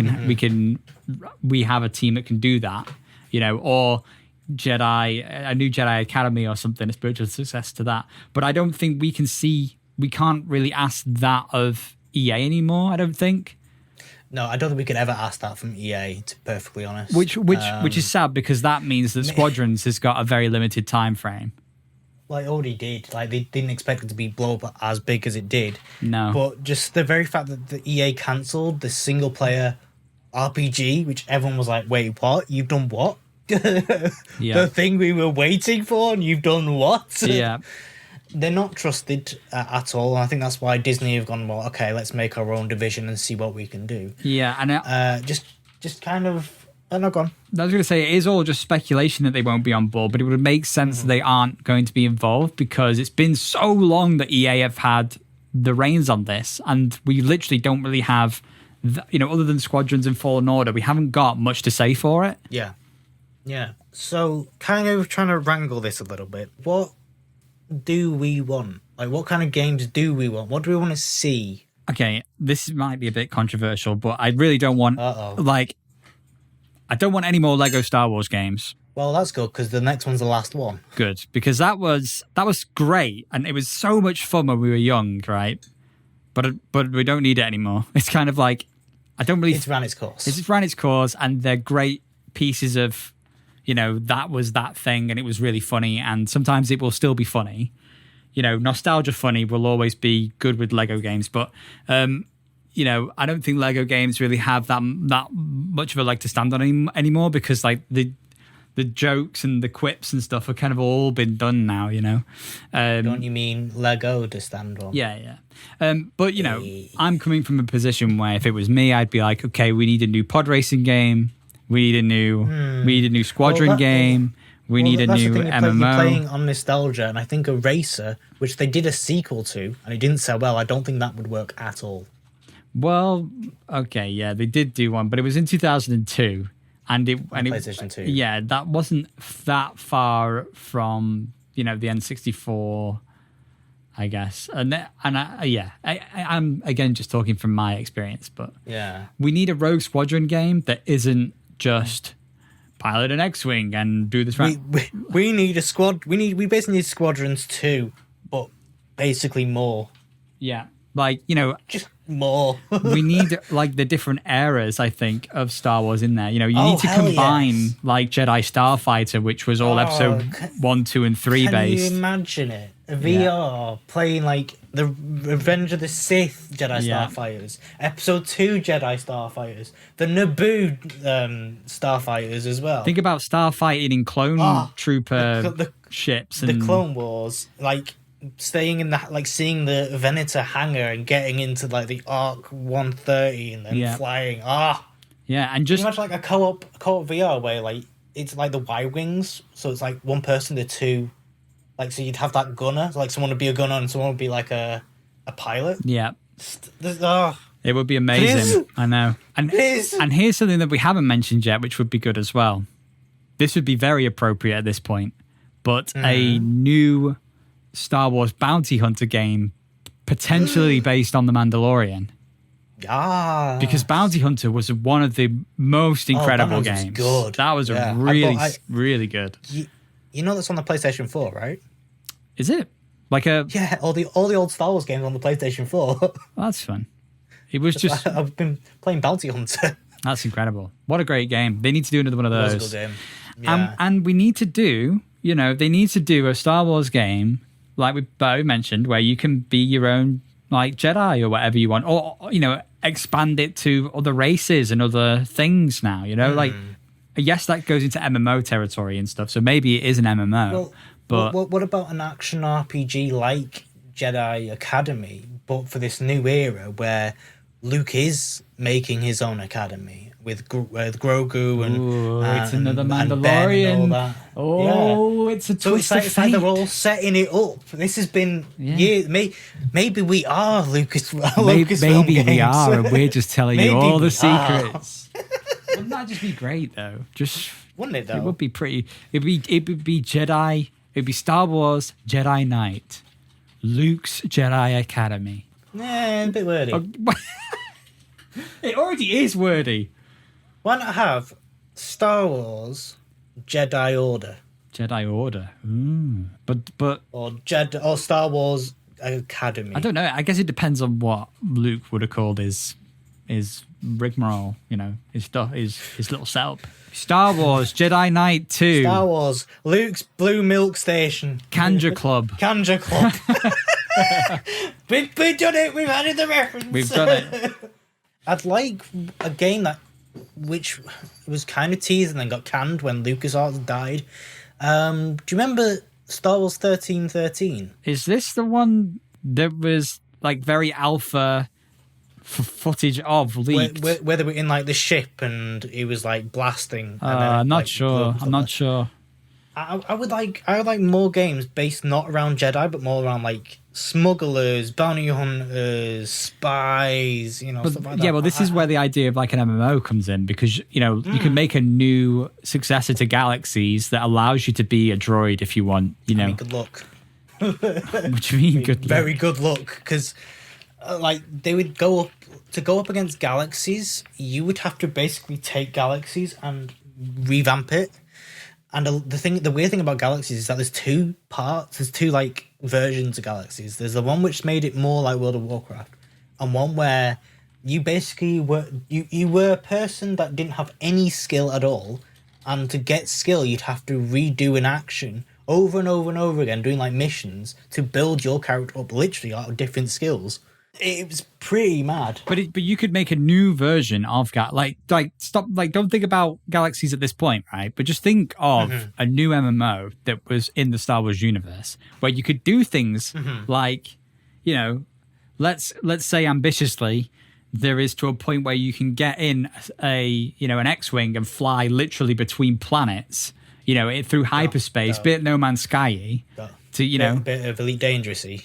have a team that can do that, or a new Jedi Academy or something, a spiritual successor to that. But I don't think we can't really ask that of EA anymore, I don't think. No, I don't think we could ever ask that from EA, to be perfectly honest. Which is sad, because that means that Squadrons has got a very limited time frame. Well, it already did. Like, they didn't expect it to be blow up as big as it did. No. But just the very fact that the EA cancelled the single player RPG, which everyone was like, wait, what? You've done what? The thing we were waiting for, and you've done what? Yeah. They're not trusted at all. And I think that's why Disney have gone, well, okay, let's make our own division and see what we can do. Yeah, and just kind of... Oh, no, go on. I was going to say, it is all just speculation that they won't be on board, but it would make sense that they aren't going to be involved, because it's been so long that EA have had the reins on this, and we literally don't really have, other than Squadrons and Fallen Order, we haven't got much to say for it. Yeah. So, kind of trying to wrangle this a little bit. What do we want? Like, what kind of games do we want? What do we want to see? Okay, this might be a bit controversial, but I really don't want, I don't want any more Lego Star Wars games. Well, that's good, because the next one's the last one. Good, because that was great, and it was so much fun when we were young, right? But we don't need it anymore. It's kind of like, It's ran its course. It's ran its course, and they're great pieces of, that was that thing, and it was really funny, and sometimes it will still be funny. Nostalgia funny will always be good with Lego games, but I don't think Lego games really have that much of a leg to stand on anymore, because like the jokes and the quips and stuff are kind of all been done now, Don't you mean Lego to stand on? Yeah. But I'm coming from a position where if it was me, I'd be like, okay, we need a new pod racing game. We need a new Squadron game. We need a new MMO. You're playing on nostalgia, and I think a racer, which they did a sequel to, and it didn't sell well, I don't think that would work at all. Well, okay, yeah, they did do one, but it was in 2002, and PlayStation 2. Yeah, that wasn't that far from the N64, I guess, I'm again just talking from my experience, but yeah, we need a Rogue Squadron game that isn't just pilot an X-wing and do this. We need a squad. We basically need Squadrons 2, but basically more. Yeah, like just more. We need like the different eras, I think, of Star Wars in there. You need to combine like Jedi Starfighter, which was all episode 1, 2, and 3 based. Can you imagine it? VR playing like the Revenge of the Sith Jedi Starfighters, episode 2 Jedi Starfighters, the Naboo Starfighters as well. Think about starfighting in clone trooper ships and the Clone Wars, like staying in seeing the Venator hangar and getting into like the Arc 130 and then flying. And just much like a co-op VR where like it's like the Y-wings, so it's like one person to two. Like, so you'd have that gunner, like someone would be a gunner and someone would be like a pilot. Yeah. It would be amazing. I know. And here's something that we haven't mentioned yet, which would be good as well. This would be very appropriate at this point, but a new Star Wars bounty hunter game, potentially based on The Mandalorian. Ah, because Bounty Hunter was one of the most incredible Bounty Hunter games. was good. That was Yeah. really good. You know that's on the PlayStation 4, right? Is it like a? Yeah, all the old Star Wars games on the PlayStation 4. That's fun. It was just. I've been playing Bounty Hunter. That's incredible. What a great game. They need to do another one of those. That was a good game. Yeah. And we need to do, they need to do a Star Wars game, like we mentioned, where you can be your own, like, Jedi or whatever you want. Or, expand it to other races and other things now, Like, yes, that goes into MMO territory and stuff. So maybe it is an MMO. Well, but what about an action RPG like Jedi Academy, but for this new era where Luke is making his own academy with Grogu and it's another and Mandalorian. Ben and all that. Oh, it's a twist of It's like fate. they're all setting it up. This has been years. Maybe we are Lucasfilm Maybe Games. we are, and we're just telling you Maybe all the we secrets. Wouldn't that just be great, though? Wouldn't it, though? It would be pretty. It would be Jedi. It'd be Star Wars Jedi Knight, Luke's Jedi Academy. Yeah, a bit wordy. It already is wordy. Why not have Star Wars Jedi Order Jedi Order. But or Star Wars Academy? I don't know. I guess it depends on what Luke would have called his rigmarole. His little setup. Star Wars Jedi Knight 2. Star Wars Luke's Blue Milk Station. Kanja Club. Kanja Club. We've done it. We've added the reference. We've done it. I'd like a game which was kind of teased and then got canned when LucasArts died. Do you remember Star Wars 1313? Is this the one that was like very alpha footage of leaked? Where they were in like the ship and it was like blasting. I'm not sure. I'm not sure. I would like more games based not around Jedi but more around like smugglers, bounty hunters, spies, stuff like that. Yeah, well, this is where the idea of like an MMO comes in because, you can make a new successor to Galaxies that allows you to be a droid if you want, I mean, good luck. What do you mean good luck? Very good luck because they would go up against Galaxies, you would have to basically take Galaxies and revamp it. And the weird thing about Galaxies is that there's two parts. There's two like versions of Galaxies. There's the one which made it more like World of Warcraft, and one where you basically you were a person that didn't have any skill at all, and to get skill you'd have to redo an action over and over and over again, doing like missions to build your character up literally out of different skills. It was pretty mad. But you could make a new version of don't think about Galaxies at this point, right? But just think of a new MMO that was in the Star Wars universe where you could do things like, let's say ambitiously, there is to a point where you can get in an X-wing and fly literally between planets, through hyperspace, bit No Man's Sky-y, to bit of Elite Dangerousy.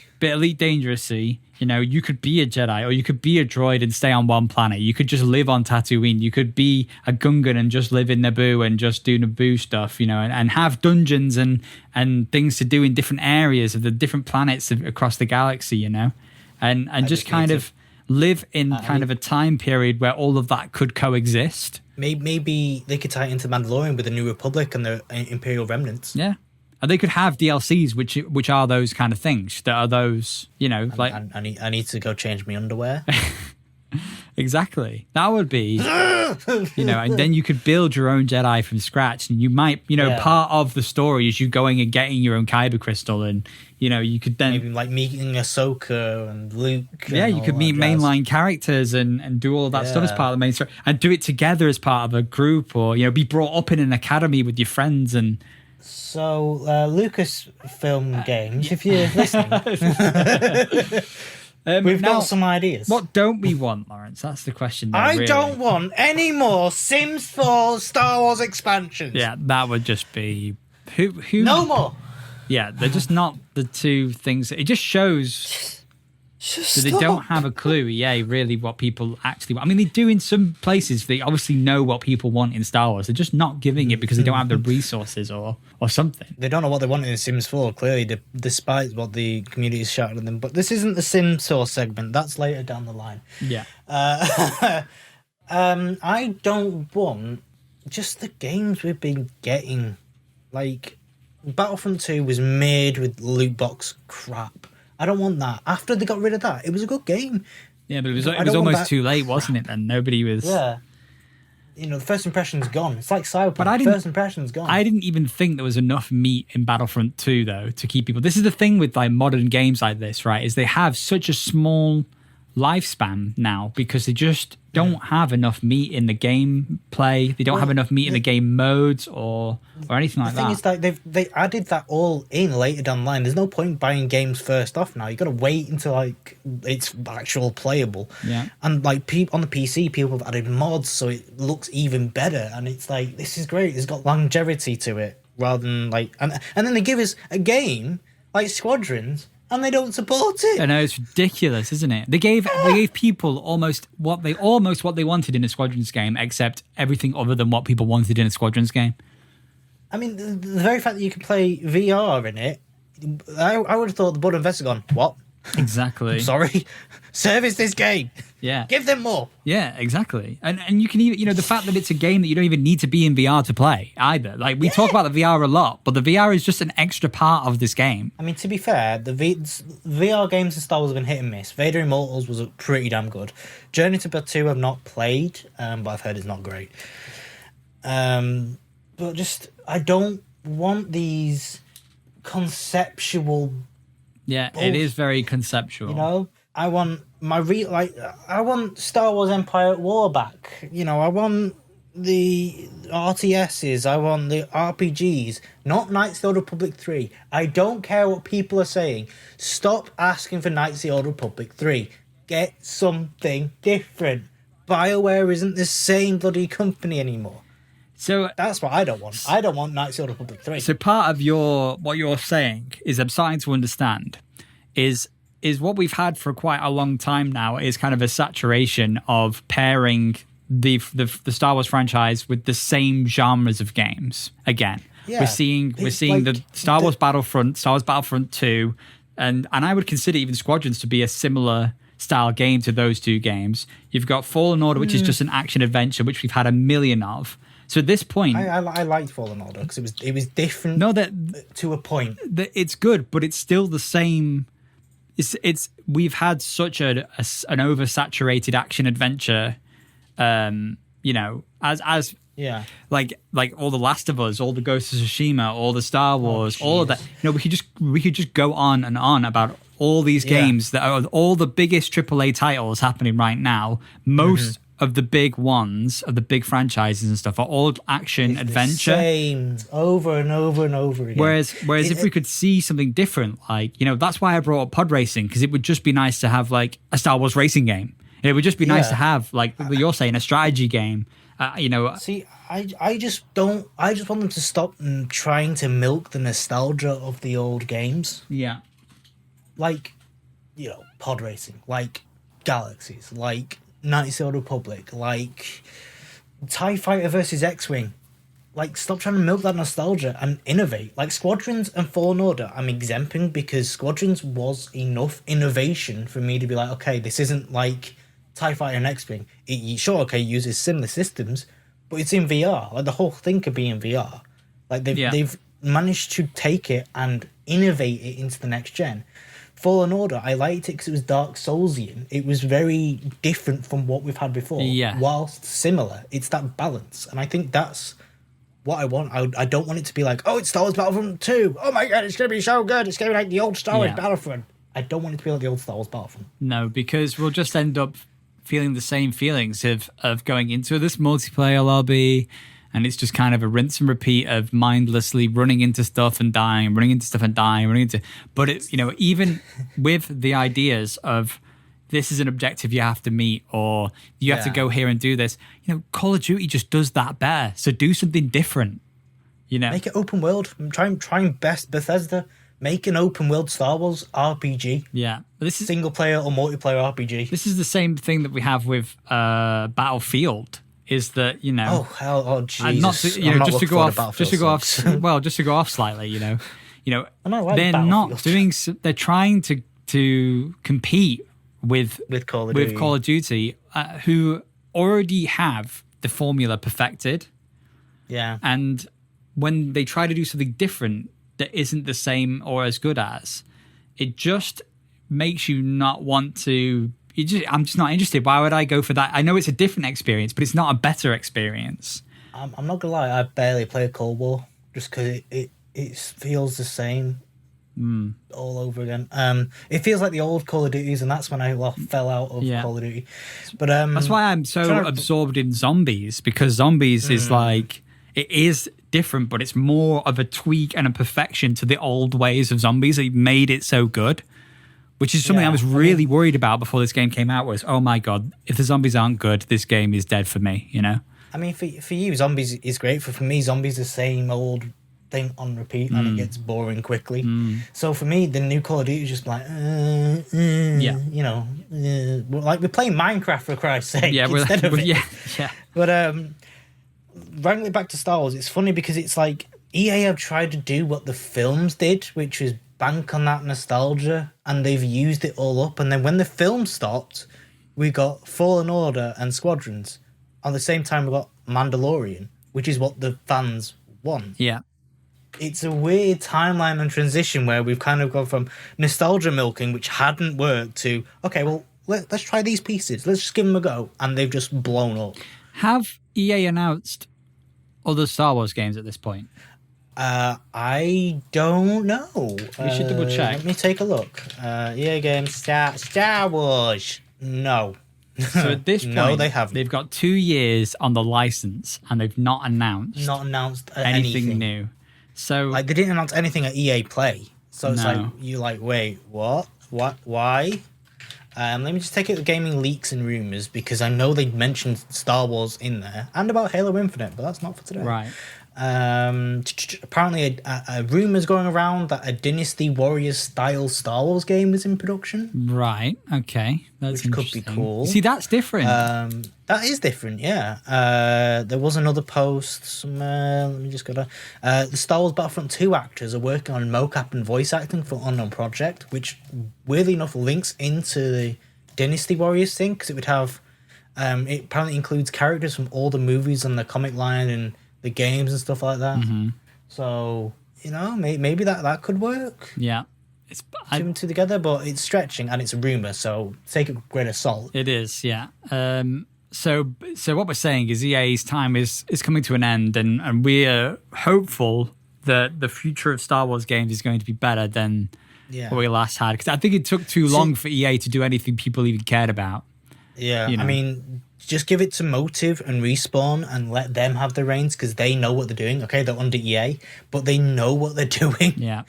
You could be a Jedi or you could be a droid and stay on one planet. You could just live on Tatooine. You could be a Gungan and just live in Naboo and just do Naboo stuff, and have dungeons and things to do in different areas of the different planets across the galaxy, and just kind of live in kind of a time period where all of that could coexist. Maybe they could tie it into Mandalorian with the New Republic and the Imperial remnants. Yeah. And they could have DLCs, which are those kind of things. That are those, like... I need to go change my underwear. Exactly. That would be, and then you could build your own Jedi from scratch. And you might, part of the story is you going and getting your own Kyber crystal. And, you could then... Maybe like meeting Ahsoka and Luke. Yeah, you could meet mainline characters and do all of that stuff as part of the main story. And do it together as part of a group or, be brought up in an academy with your friends and... So, Lucasfilm Games, if you're listening, we've got some ideas. What don't we want, Lawrence? That's the question. I don't want any more Sims 4 Star Wars expansions. Yeah, that would just be... Who? No more. Yeah, they're just not the two things. It just shows So they don't have a clue, really what people actually want. I mean, they do in some places. They obviously know what people want in Star Wars. They're just not giving it because they don't have the resources or something. They don't know what they want in Sims 4, clearly, despite what the community is shouting at them. But this isn't the Sim Source segment. That's later down the line. Yeah. I don't want just the games we've been getting. Like, Battlefront 2 was made with loot box crap. I don't want that. After they got rid of that, it was a good game. Yeah, but it was almost too late, wasn't it? And nobody was... Yeah. The first impression's gone. It's like Cyberpunk. But first impression's gone. I didn't even think there was enough meat in Battlefront 2, though, to keep people... This is the thing with like modern games like this, right? Is they have such a small lifespan now because they just don't have enough meat in the gameplay. They don't have enough meat in the game modes or anything like that. The thing is, like, they added that all in later down the line. There's no point buying games first off now. You got to wait until like it's actual playable. Yeah. And like on the PC, people have added mods so it looks even better. And it's like, this is great. It's got longevity to it rather than like, and then they give us a game like Squadrons. And they don't support it. I know, it's ridiculous, isn't it? They gave people almost what they wanted in a Squadrons game, except everything other than what people wanted in a Squadrons game. I mean, the very fact that you can play VR in it, I would have thought the board of investors gone, what? Exactly. Sorry, service this game. Yeah, give them more. Yeah, exactly. And you can even the fact that it's a game that you don't even need to be in VR to play either. Like we talk about the VR a lot, but the VR is just an extra part of this game. I mean, to be fair, the VR games in Star Wars have been hit and miss. Vader Immortals was pretty damn good. Journey to Batuu I've not played, but I've heard it's not great. But just I don't want these conceptual. Yeah, it is very conceptual. I want I want Star Wars Empire at War back. I want the RTSs. I want the RPGs, not Knights of the Old Republic 3. I don't care what people are saying. Stop asking for Knights of the Old Republic 3. Get something different. BioWare isn't the same bloody company anymore. So that's what I don't want. I don't want Knights of the Old Republic 3. So part of what you're saying is I'm starting to understand is what we've had for quite a long time now is kind of a saturation of pairing the Star Wars franchise with the same genres of games again. Yeah, we're seeing like the Star Wars Battlefront, Star Wars Battlefront 2, and I would consider even Squadrons to be a similar style game to those two games. You've got Fallen Order, which is just an action adventure, which we've had a million of. So at this point, I liked Fallen Order because it was different. To a point. It's good, but it's still the same. We've had such an oversaturated action adventure, as like all the Last of Us, all the Ghost of Tsushima, all the Star Wars, all of that. We could just go on and on about all these games that are all the biggest AAA titles happening right now. Most of the big ones, of the big franchises and stuff, are all action adventure. Same over and over and over again. Whereas if we could see something different, like, that's why I brought up pod racing, because it would just be nice to have like a Star Wars racing game. It would just be nice to have, like you're saying, a strategy game. See, I just want them to stop trying to milk the nostalgia of the old games. Yeah. Like, pod racing, like Galaxies, like Knights of the Old Republic, like TIE Fighter versus X-Wing. Like, stop trying to milk that nostalgia and innovate. Like, Squadrons and Fallen Order, I'm exempting because Squadrons was enough innovation for me to be like, okay, this isn't like TIE Fighter and X-Wing. It uses similar systems, but it's in VR. Like, the whole thing could be in VR. Like, they've managed to take it and innovate it into the next gen. Fallen Order, I liked it because it was Dark Soulsian. It was very different from what we've had before, whilst similar. It's that balance, and I think that's what I want. I don't want it to be like, oh, it's Star Wars Battlefront 2. Oh my god, it's going to be so good. It's going to be like the old Star Wars Battlefront. I don't want it to be like the old Star Wars Battlefront. No, because we'll just end up feeling the same feelings of going into this multiplayer lobby, and it's just kind of a rinse and repeat of mindlessly running into stuff and dying, but it's, even with the ideas of this is an objective you have to meet, or you have to go here and do this, Call of Duty just does that better. So do something different, Make it open world. Try and best Bethesda. make an open world Star Wars RPG. Yeah, but this is Single player or multiplayer RPG. This is the same thing that we have with Battlefield. Is that Oh hell! Oh Jesus! not to, I'm not just to looking go forward off, to just to go off slightly. I know, I like they're not Battlefield. doing. They're trying to compete with Call of Duty. Call of Duty, who already have the formula perfected, Yeah. and when they try to do something different that isn't the same or as good as, it just makes you not want to. I'm just not interested. Why would I go for that? I know it's a different experience, but it's not a better experience. I'm not gonna lie. I barely play Cold War just because it feels the same all over again. It feels like the old Call of Duties, and that's when I fell out of Call of Duty. But that's why I'm so absorbed in Zombies, because Zombies is like, it is different, but it's more of a tweak and a perfection to the old ways of Zombies. They made it so good. Which is something I was really worried about before this game came out, was, oh my God, if the zombies aren't good, this game is dead for me, I mean, for you, Zombies is great. For me, Zombies is the same old thing on repeat, and it gets boring quickly. So for me, the new Call of Duty is just like, like we're playing Minecraft, for Christ's sake, instead of it. Yeah. But bringing it back to Star Wars, it's funny because it's like EA have tried to do what the films did, which was bank on that nostalgia, and they've used it all up. And then when the film stopped, we got Fallen Order and Squadrons. At the same time, we got Mandalorian, which is what the fans want. Yeah. It's a weird timeline and transition where we've kind of gone from nostalgia milking, which hadn't worked, to, okay, well, let's try these pieces. Let's just give them a go. And they've just blown up. Have EA announced other Star Wars games at this point? I don't know. We should double check. Let me take a look. EA Games, Star Wars. No. So at this point, no, they haven't. They've got 2 years on the license, and they've not announced anything new. So like, they didn't announce anything at EA Play. So it's like, you're like, wait, what? Why? Let me just take it the gaming leaks and rumors, because I know they mentioned Star Wars in there and about Halo Infinite, but that's not for today. Right. Apparently a rumor's going around that a Dynasty Warriors style Star Wars game is in production. Right. Okay. That's which could be cool. See, that's different. That is different, yeah. There was another post somewhere. Let me just go down. The Star Wars Battlefront 2 actors are working on mocap and voice acting for Unknown Project, which weirdly enough links into the Dynasty Warriors thing, because it would have. It apparently includes characters from all the movies and the comic line and the games and stuff like that. Mm-hmm. So, maybe that could work. Yeah. Two and two together, but it's stretching and it's a rumor, so take it with a grain of salt. It is, yeah. So what we're saying is EA's time is coming to an end, and we're hopeful that the future of Star Wars games is going to be better than what we last had. Because I think it took too long for EA to do anything people even cared about. Yeah, I mean, just give it to Motive and Respawn and let them have the reins, because they know what they're doing. Okay, they're under EA, but they know what they're doing. Yeah.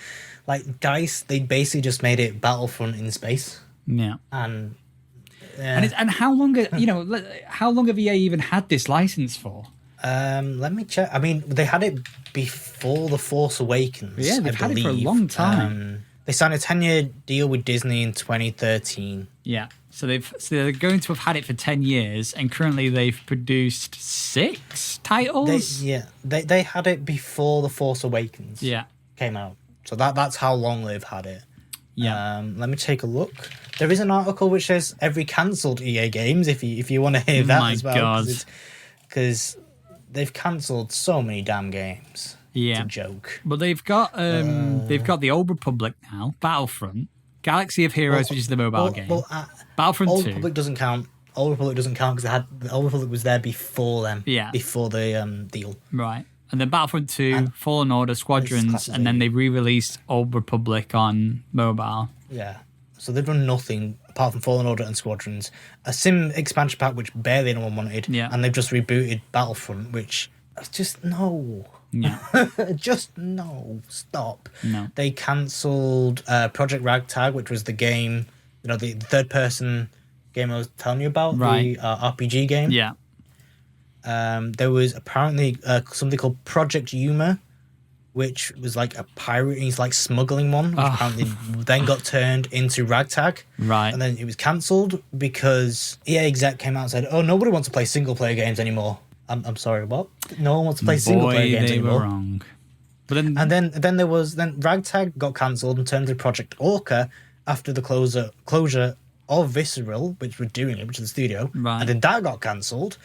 Like DICE, they basically just made it Battlefront in space. Yeah. And how long have EA even had this license for? Let me check. I mean, they had it before The Force Awakens. Yeah, they've had it for a long time. They signed a 10-year deal with Disney in 2013. Yeah. So they're going to have had it for 10 years, and currently they've produced 6 titles. They had it before The Force Awakens. Came out. So that's how long they've had it. Yeah. Let me take a look. There is an article which says every cancelled EA games, if you want to hear that as well. God. Because they've cancelled so many damn games. Yeah. It's a joke. But they've got the Old Republic now, Battlefront, Galaxy of Heroes, which is the mobile game. Battlefront Old 2. Republic doesn't count. Old Republic doesn't count because the Old Republic was there before them. Yeah. Before the deal. Right. And then Battlefront 2, Fallen Order, Squadrons, and then they re-released Old Republic on mobile. Yeah. So they've done nothing apart from Fallen Order and Squadrons. A sim expansion pack which barely anyone wanted. Yeah. And they've just rebooted Battlefront, which just no. Yeah. Just no. Stop. No. They cancelled Project Ragtag, which was the game, the third-person game I was telling you about, the RPG game. Yeah. There was apparently something called Project Yuma, which was like a pirate. He's like smuggling one, which apparently then got turned into Ragtag. Right. And then it was cancelled because EA exec came out and said, "Oh, nobody wants to play single player games anymore." I'm sorry, what? No one wants to play single player games anymore. They were wrong. But then Ragtag got cancelled and turned to Project Orca after the closure of Visceral, which were doing it, which is the studio. Right. And then that got cancelled.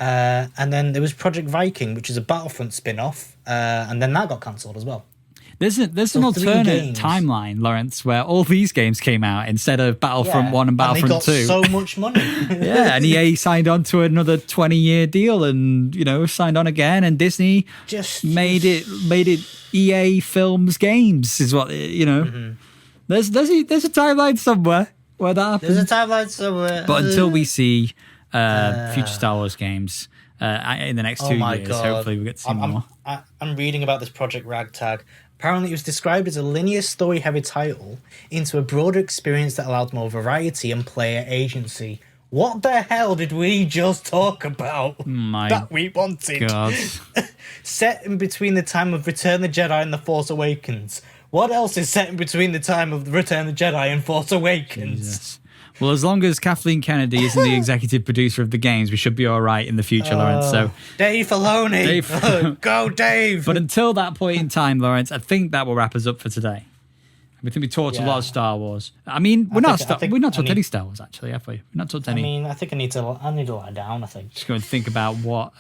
And then there was Project Viking, which is a Battlefront spin-off, and then that got cancelled as well. There's an alternate timeline, Lawrence, where all these games came out instead of Battlefront 1 and Battlefront 2. And they got so much money. Yeah, and EA signed on to another 20-year deal and, signed on again, and Disney made it EA Films Games, is what, Mm-hmm. There's a timeline somewhere where that happens. There's a timeline somewhere. But until we see future Star Wars games in the next 2 years, God. hopefully we'll get to see more. I'm reading about this Project Ragtag. Apparently, it was described as a linear story-heavy title into a broader experience that allowed more variety and player agency. What the hell did we just talk about that we wanted? God. Set in between the time of Return of the Jedi and The Force Awakens. What else is set in between the time of Return of the Jedi and Force Awakens? Jesus. Well, as long as Kathleen Kennedy isn't the executive producer of the games, we should be all right in the future, Lawrence. So, Dave Filoni. Go, Dave. But until that point in time, Lawrence, I think that will wrap us up for today. I think we talked a lot of Star Wars. I mean, we're not talked any Star Wars, actually, have we? We're not talked any. I mean, I think I need to lie down, I think. Just going to think about what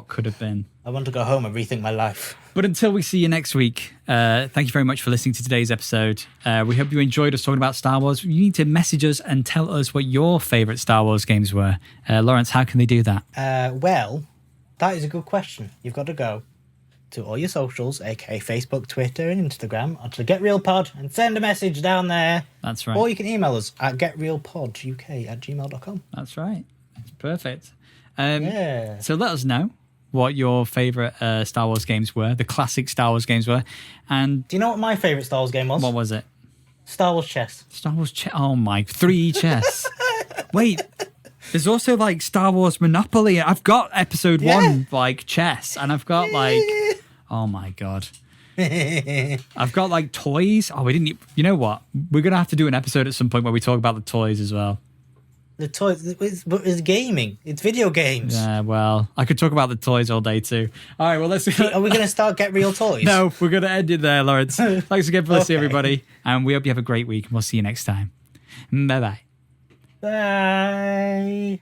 could have been. I want to go home and rethink my life. But until we see you next week, thank you very much for listening to today's episode. We hope you enjoyed us talking about Star Wars. You need to message us and tell us what your favourite Star Wars games were. Lawrence, how can they do that? Well, that is a good question. You've got to go to all your socials, aka Facebook, Twitter, and Instagram, onto the GetRealPod and send a message down there. That's right. Or you can email us at getrealpoduk@gmail.com. That's right. That's perfect. So let us know what your favourite Star Wars games were, the classic Star Wars games were. And do you know what my favourite Star Wars game was? What was it? Star Wars Chess. Star Wars Chess. Oh my, 3 chess. Wait, there's also like Star Wars Monopoly. I've got episode 1 like chess, and I've got like, oh my God. I've got like toys. Oh, we didn't. You know what? We're gonna have to do an episode at some point where we talk about the toys as well. The toys, it's gaming. It's video games. Yeah, well, I could talk about the toys all day too. All right, well, let's. Are we going to start Get Real Toys? No, we're going to end it there, Lawrence. Thanks again for listening, everybody, and we hope you have a great week. And we'll see you next time. Bye-bye. Bye.